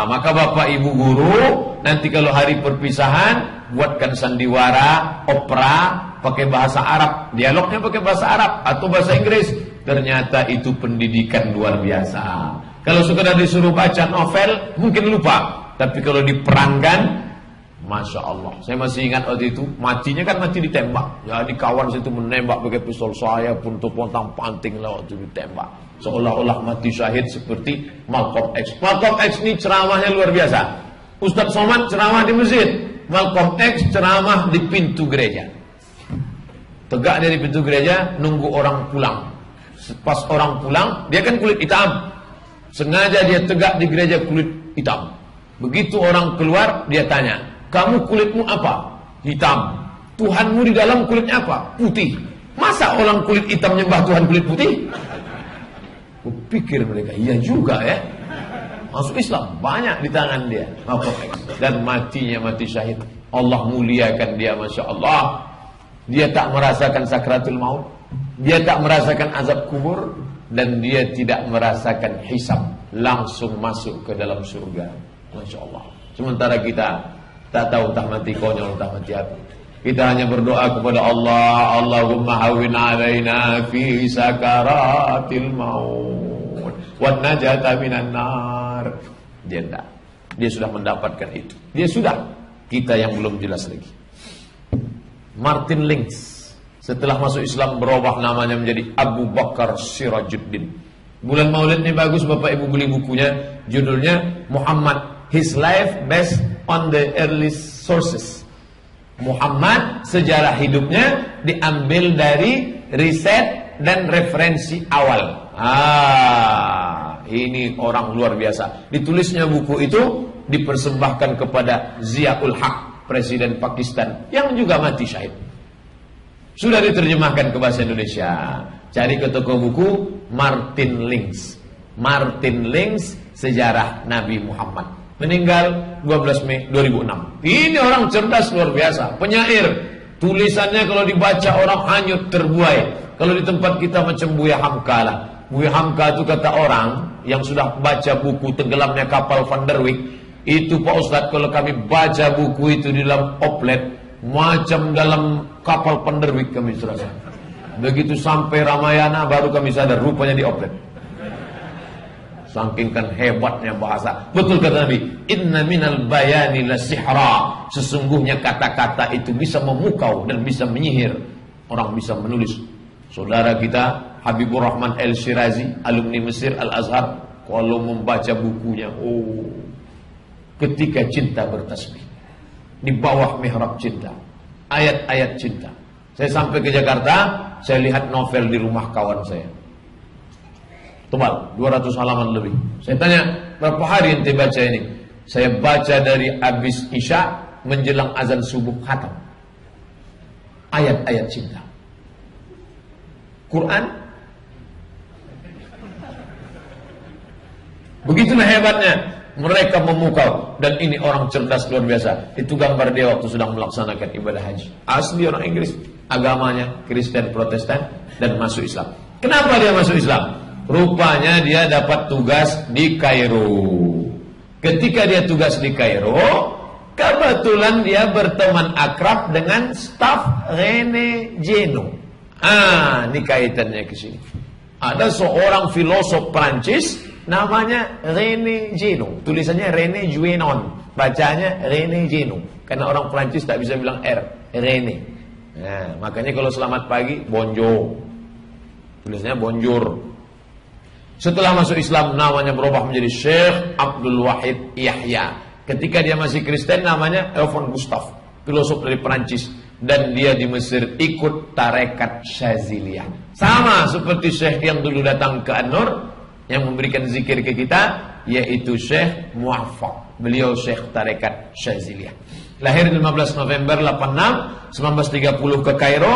Maka Bapak Ibu guru, nanti kalau hari perpisahan buatkan sandiwara, opera pakai bahasa Arab, dialognya pakai bahasa Arab atau bahasa Inggris. Ternyata itu pendidikan luar biasa. Kalau sekedar disuruh baca novel mungkin lupa, tapi kalau diperankan Masya Allah. Saya masih ingat waktu itu, matinya kan mati ditembak. Jadi kawan saya itu menembak pakai pistol, saya pun pontang panting lah waktu ditembak. Seolah-olah mati syahid seperti Malcolm X. Malcolm X ini ceramahnya luar biasa. Ustadz Somad ceramah di masjid, Malcolm X ceramah di pintu gereja. Tegak dari pintu gereja, nunggu orang pulang. Pas orang pulang, dia kan kulit hitam. Sengaja dia tegak di gereja kulit hitam. Begitu orang keluar, dia tanya, kamu kulitmu apa? Hitam. Tuhanmu di dalam kulitnya apa? Putih. Masa orang kulit hitam nyembah Tuhan kulit putih? Kupikir mereka, iya juga ya. Masuk Islam banyak di tangan dia. Dan matinya mati syahid. Allah muliakan dia, Masya Allah. Dia tak merasakan sakratul maut. Dia tak merasakan azab kubur. Dan dia tidak merasakan hisab. Langsung masuk ke dalam surga. Masya Allah. Sementara kita tak tahu entah mati konyol, entah mati apa. Kita hanya berdoa kepada Allah, Allahumma hawin alaina fi sakaratil maut wan najata minan nar. Dia tidak. Dia sudah mendapatkan itu. Dia sudah. Kita yang belum jelas lagi. Martin Lynch setelah masuk Islam berubah namanya menjadi Abu Bakar Sirajuddin. Bulan Maulid ini bagus, Bapak Ibu beli bukunya. Judulnya Muhammad, His Life Based on the Early Sources. Muhammad, sejarah hidupnya diambil dari riset dan referensi awal. Ini orang luar biasa. Ditulisnya buku itu dipersembahkan kepada Ziaul Haq, Presiden Pakistan, yang juga mati syahid. Sudah diterjemahkan ke bahasa Indonesia. Cari ke toko buku Martin Lynch. Martin Lynch, Sejarah Nabi Muhammad. Meninggal 12 Mei 2006. Ini orang cerdas luar biasa, penyair. Tulisannya kalau dibaca orang hanyut terbuai. Kalau di tempat kita macam Buya Hamka lah. Buya Hamka itu kata orang yang sudah baca buku Tenggelamnya Kapal Van der Wijk, itu Pak Ustadz, kalau kami baca buku itu di dalam oplet, macam dalam kapal Van der Wijk kami serasa. Begitu sampai Ramayana baru kami sadar rupanya di oplet. Saking kan hebatnya bahasa. Betul kata Nabi, inna minal bayani lasihra. Sesungguhnya kata-kata itu bisa memukau dan bisa menyihir. Orang bisa menulis. Saudara kita Habibur Rahman El-Shirazi, alumni Mesir Al-Azhar, kalau membaca bukunya, ketika cinta bertasbih di bawah mihrab cinta, ayat-ayat cinta. Saya sampai ke Jakarta, saya lihat novel di rumah kawan saya, tebal 200 halaman lebih. Saya tanya, berapa hari ente baca ini? Saya baca dari habis Isya menjelang azan subuh khatam. Ayat-ayat cinta. Quran. Begitulah hebatnya. Mereka memukau. Dan ini orang cerdas luar biasa. Itu gambar dia waktu sedang melaksanakan ibadah haji. Asli orang Inggris. Agamanya Kristen Protestan dan masuk Islam. Kenapa dia masuk Islam? Rupanya dia dapat tugas di Kairo. Ketika dia tugas di Kairo, kebetulan dia berteman akrab dengan staf René Genoud. Ini kaitannya ke sini. Ada seorang filosof Prancis namanya René Genoud. Tulisannya René Guénon, bacanya René Genoud. Karena orang Prancis tak bisa bilang R, René. Makanya kalau selamat pagi, bonjour. Tulisannya bonjour. Setelah masuk Islam namanya berubah menjadi Syekh Abdul Wahid Yahya. Ketika dia masih Kristen namanya Evan Gustave, filosof dari Perancis. Dan dia di Mesir ikut tarekat Syaziliyah. Sama seperti Syekh yang dulu datang ke An-Nur, yang memberikan zikir ke kita, yaitu Syekh Muwaffaq. Beliau Syekh tarekat Syaziliyah. Lahir 15 November 86, 1930 ke Kairo.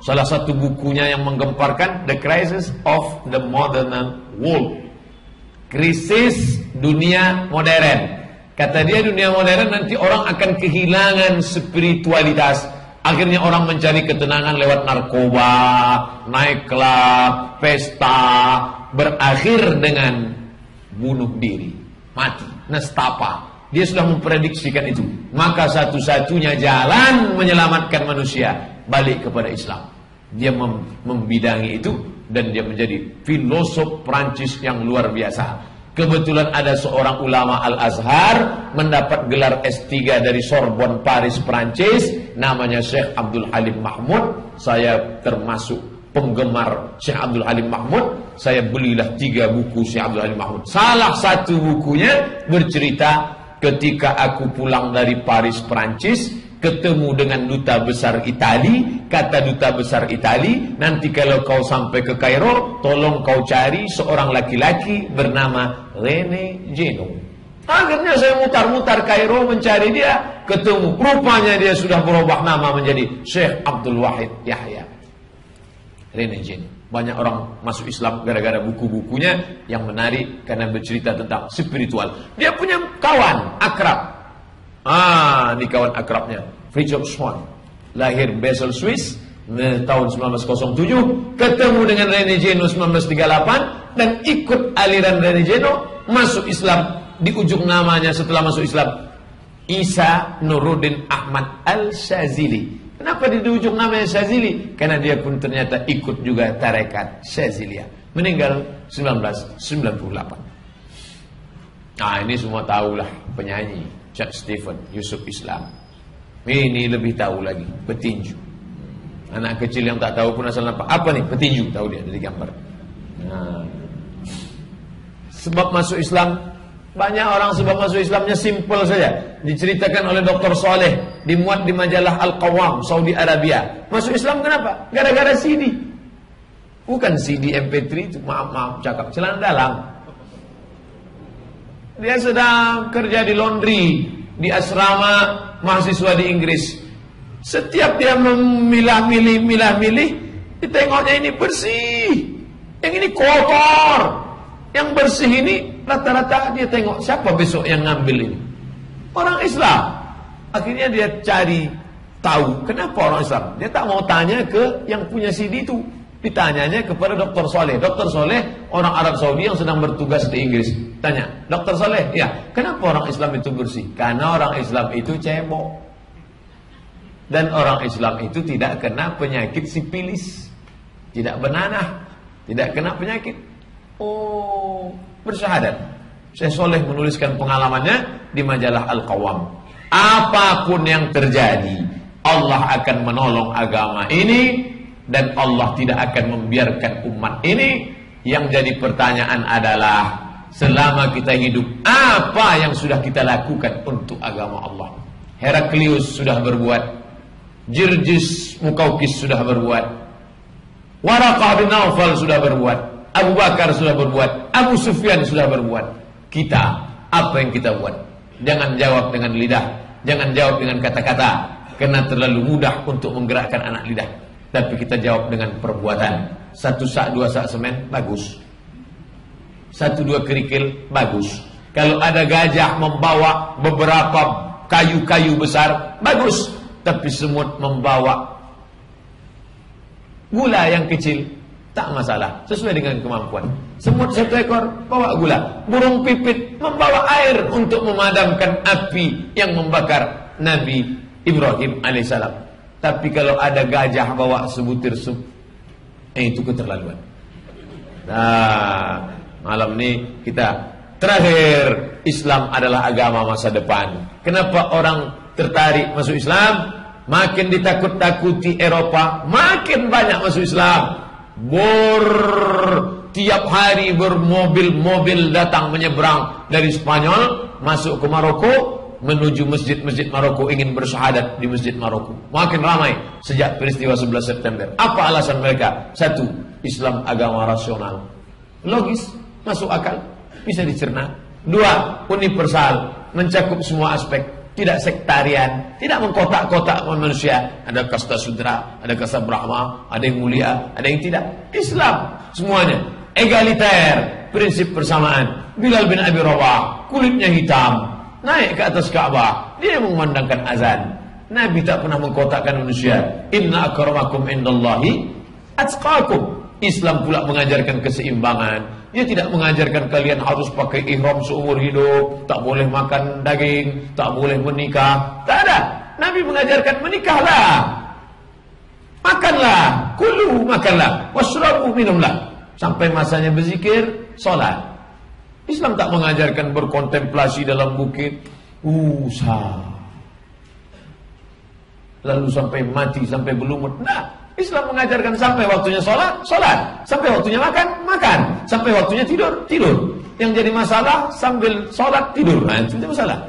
Salah satu bukunya yang menggemparkan The Crisis of the Modern World. Krisis dunia modern. Kata dia dunia modern nanti orang akan kehilangan spiritualitas. Akhirnya orang mencari ketenangan lewat narkoba, naik klub, pesta, berakhir dengan bunuh diri, mati, nestapa. Dia sudah memprediksikan itu. Maka satu-satunya jalan menyelamatkan manusia balik kepada Islam. Dia membidangi itu dan dia menjadi filosof Prancis yang luar biasa. Kebetulan ada seorang ulama Al-Azhar mendapat gelar S3 dari Sorbonne, Paris, Prancis, namanya Syekh Abdul Halim Mahmud. Saya termasuk penggemar Syekh Abdul Halim Mahmud. Saya belilah 3 buku Syekh Abdul Halim Mahmud. Salah satu bukunya bercerita ketika aku pulang dari Paris, Prancis, ketemu dengan duta besar Itali. Kata duta besar Itali, nanti kalau kau sampai ke Kairo, tolong kau cari seorang laki-laki bernama Rene Geno. Akhirnya saya mutar-mutar Kairo mencari dia, ketemu. Rupanya dia sudah berubah nama menjadi Syekh Abdul Wahid Yahya. Rene Geno. Banyak orang masuk Islam gara-gara buku-bukunya yang menarik karena bercerita tentang spiritual. Dia punya kawan akrab. Ini kawan akrabnya, Fridtjof Swan, lahir Basel, Swiss, tahun 1907, ketemu dengan Rene Geno 1938 dan ikut aliran Rene Geno, masuk Islam. Di ujung namanya setelah masuk Islam, Isa Nuruddin Ahmad Al-Shazili. Kenapa di ujung namanya Shazili? Karena dia pun ternyata ikut juga tarekat Shazilia. Meninggal 1998. Ini semua tahulah penyanyi Chuck Stephen, Yusuf Islam. Ini lebih tahu lagi, petinju. Anak kecil yang tak tahu pun asal nampak. Apa nih? Petinju, tahu dia dari gambar. Sebab masuk Islam, banyak orang sebab masuk Islamnya simple saja. Diceritakan oleh Dr. Soleh, dimuat di majalah Al-Qawam, Saudi Arabia. Masuk Islam kenapa? Gara-gara CD. Bukan CD MP3 itu, maaf cakap, celana dalam. Dia sedang kerja di laundry, di asrama mahasiswa di Inggris. Setiap dia memilah-milih, ditengoknya ini bersih, yang ini kotor. Yang bersih ini rata-rata dia tengok siapa besok yang ngambil ini. Orang Islam. Akhirnya dia cari tahu kenapa orang Islam. Dia tak mau tanya ke yang punya CD itu. Ditanyanya kepada Dr. Soleh. Dr. Soleh orang Arab Saudi yang sedang bertugas di Inggris. Tanya, Dr. Soleh, ya, kenapa orang Islam itu bersih? Karena orang Islam itu cebok. Dan orang Islam itu tidak kena penyakit sipilis, tidak bernanah, tidak kena penyakit. Bersyahadat. Syekh Soleh menuliskan pengalamannya di majalah Al-Qawam. Apapun yang terjadi, Allah akan menolong agama ini. Dan Allah tidak akan membiarkan umat ini. Yang jadi pertanyaan adalah, selama kita hidup, apa yang sudah kita lakukan untuk agama Allah? Heraklius sudah berbuat, Jirjis Mukaukis sudah berbuat, Waraqah bin Naufal sudah berbuat, Abu Bakar sudah berbuat, Abu Sufyan sudah berbuat. Kita, apa yang kita buat? Jangan jawab dengan lidah, jangan jawab dengan kata-kata, karena terlalu mudah untuk menggerakkan anak lidah. Tapi kita jawab dengan perbuatan. 1 sak 2 sak semen, bagus. 1 2 kerikil, bagus. Kalau ada gajah membawa beberapa kayu-kayu besar, bagus. Tapi semut membawa gula yang kecil, tak masalah, sesuai dengan kemampuan. Semut 1 ekor bawa gula. Burung pipit membawa air untuk memadamkan api yang membakar Nabi Ibrahim alaihissalam. Tapi kalau ada gajah bawa sebutir sup, itu keterlaluan. Malam ini kita terakhir, Islam adalah agama masa depan. Kenapa orang tertarik masuk Islam? Makin ditakut-takuti Eropa, makin banyak masuk Islam. Tiap hari bermobil-mobil datang menyeberang dari Spanyol masuk ke Maroko, menuju masjid-masjid Maroko, ingin bersyahadat di masjid Maroko. Makin ramai sejak peristiwa 11 September. Apa alasan mereka? 1, Islam agama rasional, logis, masuk akal, bisa dicerna. 2, universal, mencakup semua aspek, tidak sektarian, tidak mengkotak-kotak manusia. Ada kasta sudra, ada kasta Brahma, ada yang mulia, ada yang tidak. Islam semuanya egaliter, prinsip persamaan. Bilal bin Abi Rabah, kulitnya hitam, naik ke atas Ka'bah, dia memandangkan azan. Nabi tak pernah mengkotakkan manusia. Inna akramakum indallahi atqakum. Islam pula mengajarkan keseimbangan. Dia tidak mengajarkan kalian harus pakai ihram seumur hidup, tak boleh makan daging, tak boleh menikah. Tak ada. Nabi mengajarkan menikahlah, makanlah, kulu makanlah, washrabu minumlah, sampai masanya berzikir, solat. Islam tak mengajarkan berkontemplasi dalam bukit, lalu sampai mati, sampai berlumut. Nah, Islam mengajarkan sampai waktunya sholat, sampai waktunya makan, sampai waktunya tidur. Yang jadi masalah sambil sholat tidur, nah, itu masalah.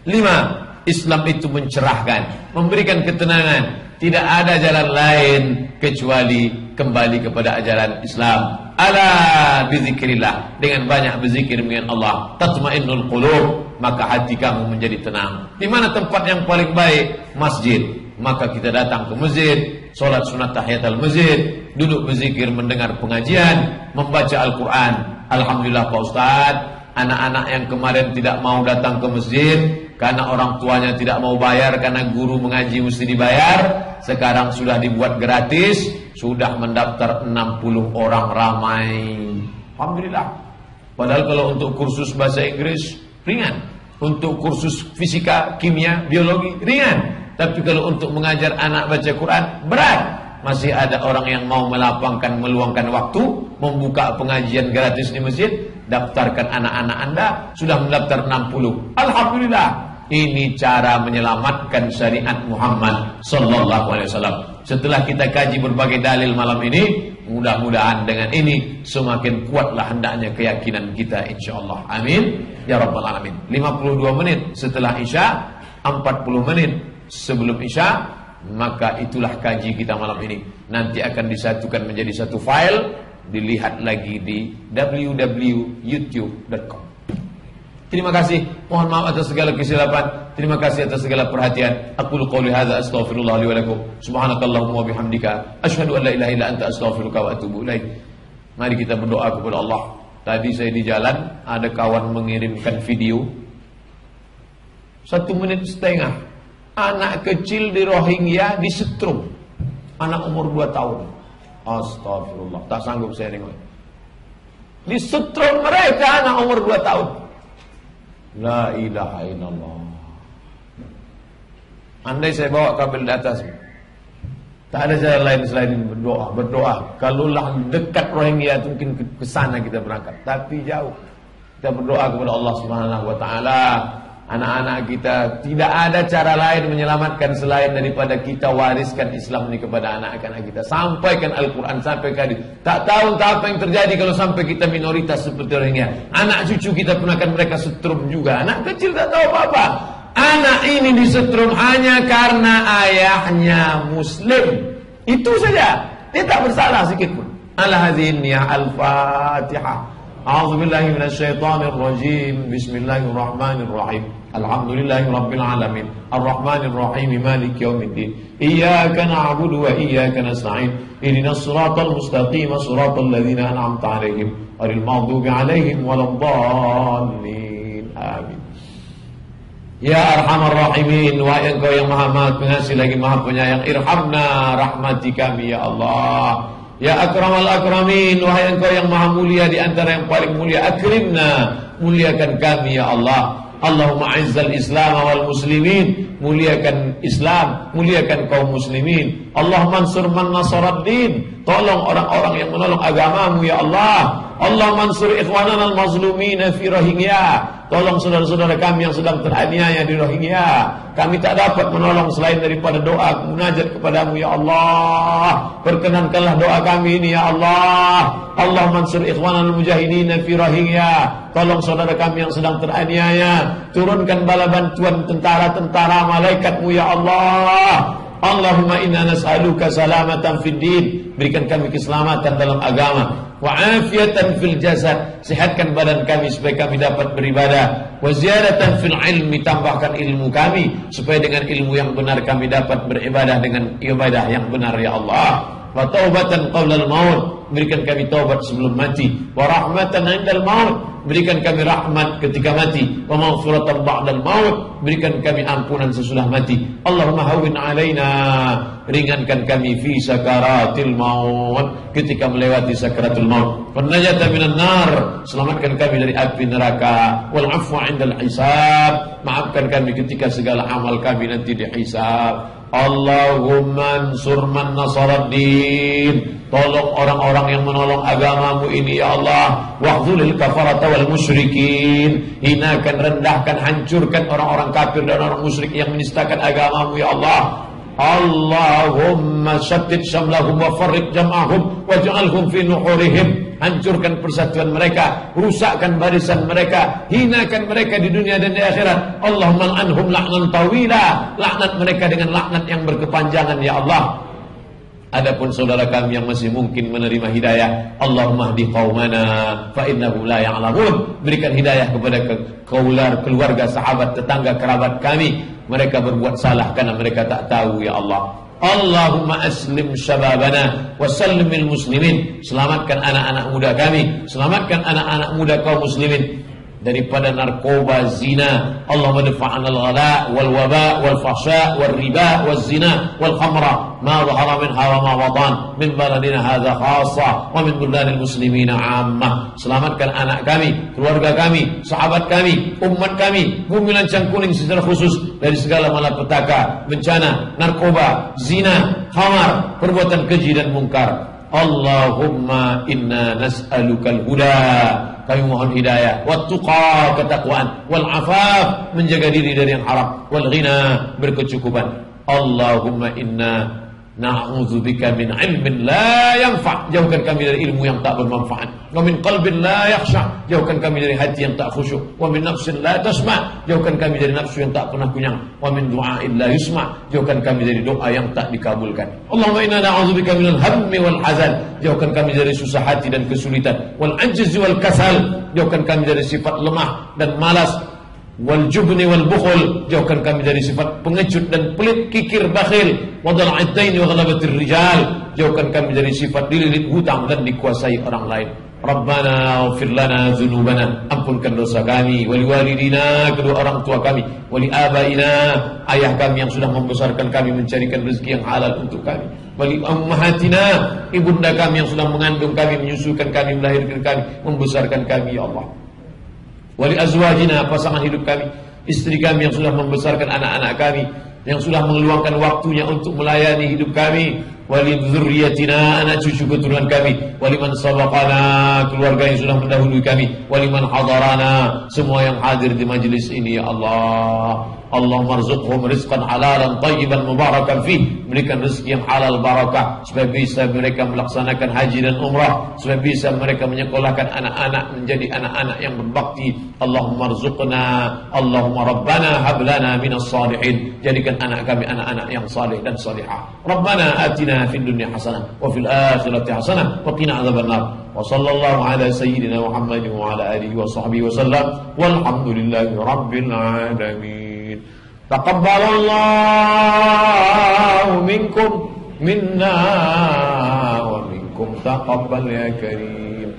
5. Islam itu mencerahkan, memberikan ketenangan. Tidak ada jalan lain kecuali kembali kepada ajaran Islam. Ala bizikrillah, dengan banyak berzikir dengan Allah, tatmainnul qulub, maka hati kamu menjadi tenang. Di mana tempat yang paling baik? Masjid. Maka kita datang ke masjid, sholat sunat tahiyatul masjid, duduk berzikir, mendengar pengajian, membaca Al-Quran. Alhamdulillah Pak Ustaz, anak-anak yang kemarin tidak mau datang ke masjid karena orang tuanya tidak mau bayar, karena guru mengaji mesti dibayar, sekarang sudah dibuat gratis, sudah mendaftar 60 orang, ramai. Alhamdulillah. Padahal kalau untuk kursus bahasa Inggris ringan, untuk kursus fisika, kimia, biologi ringan, tapi kalau untuk mengajar anak baca Quran berat. Masih ada orang yang mau meluangkan waktu, membuka pengajian gratis di masjid. Daftarkan anak-anak Anda, sudah mendaftar 60. Alhamdulillah. Ini cara menyelamatkan syariat Muhammad sallallahu alaihi wasallam. Setelah kita kaji berbagai dalil malam ini, mudah-mudahan dengan ini semakin kuatlah hendaknya keyakinan kita, insyaallah. Amin ya rabbal alamin. 52 menit setelah Isya, 40 menit sebelum Isya, maka itulah kaji kita malam ini. Nanti akan disatukan menjadi satu file, dilihat lagi di www.youtube.com. Terima kasih. Mohon maaf atas segala kesilapan. Terima kasih atas segala perhatian. Aqulu qouli hadza astaghfirullah li wa lakum. Subhanakallahumma wa bihamdika asyhadu an la ilaha illa anta astaghfiruka wa atubu ilaik. Mari kita berdoa kepada Allah. Tadi saya di jalan, ada kawan mengirimkan video 1,5 menit. Anak kecil di Rohingya disetrum. Anak umur 2 tahun. Astagfirullah, tak sanggup saya nengok. Disetrum mereka anak umur 2 tahun. La ilaha illallah. Andai saya bawa kabel di atas, tak ada jalan lain selain berdoa. Kalaulah dekat Rohingya, mungkin ke sana kita berangkat. Tapi jauh. Kita berdoa kepada Allah Subhanahu wa taala. Anak-anak kita, tidak ada cara lain menyelamatkan selain daripada kita wariskan Islam ini kepada anak-anak kita. Sampaikan Al-Quran, sampaikan. Tak tahu entah apa yang terjadi kalau sampai kita minoritas seperti Rohingya. Anak cucu kita pun akan mereka setrum juga. Anak kecil tak tahu apa-apa. Anak ini disetrum hanya karena ayahnya Muslim. Itu saja. Dia tak bersalah sedikit pun. Al-Hadhiniyah Al-Fatihah. A'udzubillahi minasyaitonirrajim. Bismillahirrahmanirrahim. Alhamdulillahi rabbil alamin. Arrahmanir rahim. Maliki yaumiddin. Iyyaka na'budu wa iyyaka nasta'in. Ihdinas siratal mustaqim. Siratal ladzina an'amta 'alaihim ghairil maghdubi 'alaihim waladdallin. Amin. Ya Arhamar Rahimin, wahai Engkau yang Maha Pengasih lagi Maha Penyayang, irhamna, rahmati kami ya Allah. Ya Akramal Akramin, wahai Engkau yang Maha Mulia di antara yang paling mulia, akrimna, muliakan kami ya Allah. Allahumma a'izzal Islam wal muslimin, muliakan Islam, muliakan kaum muslimin. Allahumma ansur man nasarad din, tolong orang-orang yang menolong agamamu ya Allah. Allahumma ansur ikhwanana al-mazlumina fi Rohingya, tolong saudara-saudara kami yang sedang teraniaya di Rohingya. Kami tak dapat menolong selain daripada doa munajat kepadamu ya Allah. Perkenankanlah doa kami ini ya Allah. Allahumma ansur ikhwanana al-mujahidina fi Rohingya, tolong saudara kami yang sedang teraniaya. Turunkan bala bantuan tentara-tentara malaikatmu ya Allah. Allahumma inna nas'aluka salamatan fid din, berikan kami keselamatan dalam agama, wa afiatan fil jasad, sehatkan badan kami supaya kami dapat beribadah, wa ziyadatan fil ilmi, tambahkan ilmu kami supaya dengan ilmu yang benar kami dapat beribadah dengan ibadah yang benar ya Allah. Wa taubatan qabla al-maut, berikan kami taubat sebelum mati, wa rahmatan 'indal maut, berikan kami rahmat ketika mati, wa maghfiratan ba'dal maut, berikan kami ampunan sesudah mati. Allahumma hawwin 'alaina, ringankan kami fi sakaratil maut, ketika melewati sakaratul maut. Wa najata minan nar, selamatkan kami dari api neraka. Wal 'afwa 'indal hisab, maafkan kami ketika segala amal kami nanti dihisab. Allahumma ansur man nasaraddin. Tolong orang-orang yang menolong agamamu ini ya Allah. Wahzulil kafarata wal musyrikin. Hinakan, rendahkan, hancurkan orang-orang kafir dan orang musyrik yang menistakan agamamu ya Allah. Allahumma syattid syamlahum wa farriq jam'ahum waj'alhum fi nuhurihim. Hancurkan persatuan mereka, rusakkan barisan mereka, hinakan mereka di dunia dan di akhirat. Allahumma anhum la'nan tawila. Laknat mereka dengan laknat yang berkepanjangan ya Allah. Adapun saudara kami yang masih mungkin menerima hidayah, Allahumma hdi qaumana fa innahum la ya'lamun. Berikan hidayah kepada keluarga, sahabat, tetangga, kerabat kami. Mereka berbuat salah karena mereka tak tahu ya Allah. Allahumma aslim syababana wa sallimil muslimin. Selamatkan anak-anak muda kami, selamatkan anak-anak muda kaum muslimin daripada narkoba, zina. Allahumma dafa'an al-ghala wal waba wal fahsya wal riba wal zina wal khamra ma dhahara minha wa ma watan min baladina hadha khassa wa min buldanil muslimina ammah. Selamatkan anak kami, keluarga kami, sahabat kami, umat kami, bumi lancang kuning secara khusus dari segala malapetaka, bencana, narkoba, zina, khamar, perbuatan keji dan mungkar. Allahumma inna nas'alukal huda. Kami mohon hidayah, wat-tuqa, ketakwaan, wal afaf, menjaga diri dari yang haram, wal ghina, berkecukupan. Allahumma inna na'udzubika min ilmin la yanfa'. Jauhkan kami dari ilmu yang tak bermanfaat. Wa min qalbin la yakhsha. Jauhkan kami dari hati yang tak khusyuk. Wa min nafsin la tasma'. Jauhkan kami dari nafsu yang tak pernah kunyang. Wa min du'ain la yusma'. Jauhkan kami dari doa yang tak dikabulkan. Allahumma inna na'udzubika minal hammi wal hazan. Jauhkan kami dari susah hati dan kesulitan. Wal ajzi wal kasal. Jauhkan kami dari sifat lemah dan malas. Wal jubni wal bukhul. Jauhkan kami dari sifat pengecut dan pelit, kikir, bakhil. Wa dhala'id daini wa ghalabatir rijal. Jauhkan kami dari sifat dililit hutang dan dikuasai orang lain. Rabbana ighfir lana dzunubana. Ampunkan dosa kami, wali walidina, kedua orang tua kami, wali abaina, ayah kami yang sudah membesarkan kami, mencarikan rezeki yang halal untuk kami, wali ummahatina, ibunda kami yang sudah mengandung kami, menyusukan kami, melahirkan kami, membesarkan kami ya Allah. Wali azwajina, pasangan hidup kami, istri kami yang sudah membesarkan anak-anak kami, yang sudah mengeluangkan waktunya untuk melayani hidup kami. Wali dzurriyyatina, anak cucu keturunan kami. Wali man sabaqana, keluarga yang sudah mendahului kami. Wali man hadarana, semua yang hadir di majlis ini ya Allah. Allahumma rzuqhum rizqan halalan tayyiban mubarakan fih. Berikan rezeki yang halal barakah supaya bisa mereka melaksanakan haji dan umrah, supaya bisa mereka menyekolahkan anak-anak menjadi anak-anak yang berbakti. Allahumma rzuqna, Allahumma rabbana hab lana minas salihin. Jadikan anak kami anak-anak yang saleh dan salihah. Rabbana atina fid dunya hasanah wa fil akhirati hasanah wa qina adzabannar. Wa sallallahu ala sayyidina Muhammadin wa ala alihi wa sahbihi wa sallam. Walhamdulillahi rabbil alamin. Taqabbalallahu minkum minna wa minkum taqabbal ya karim.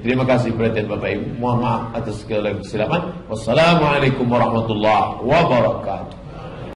Terima kasih perhatian Bapak Ibu. Mohon maaf atas segala kesilapan. Wassalamualaikum warahmatullahi wabarakatuh.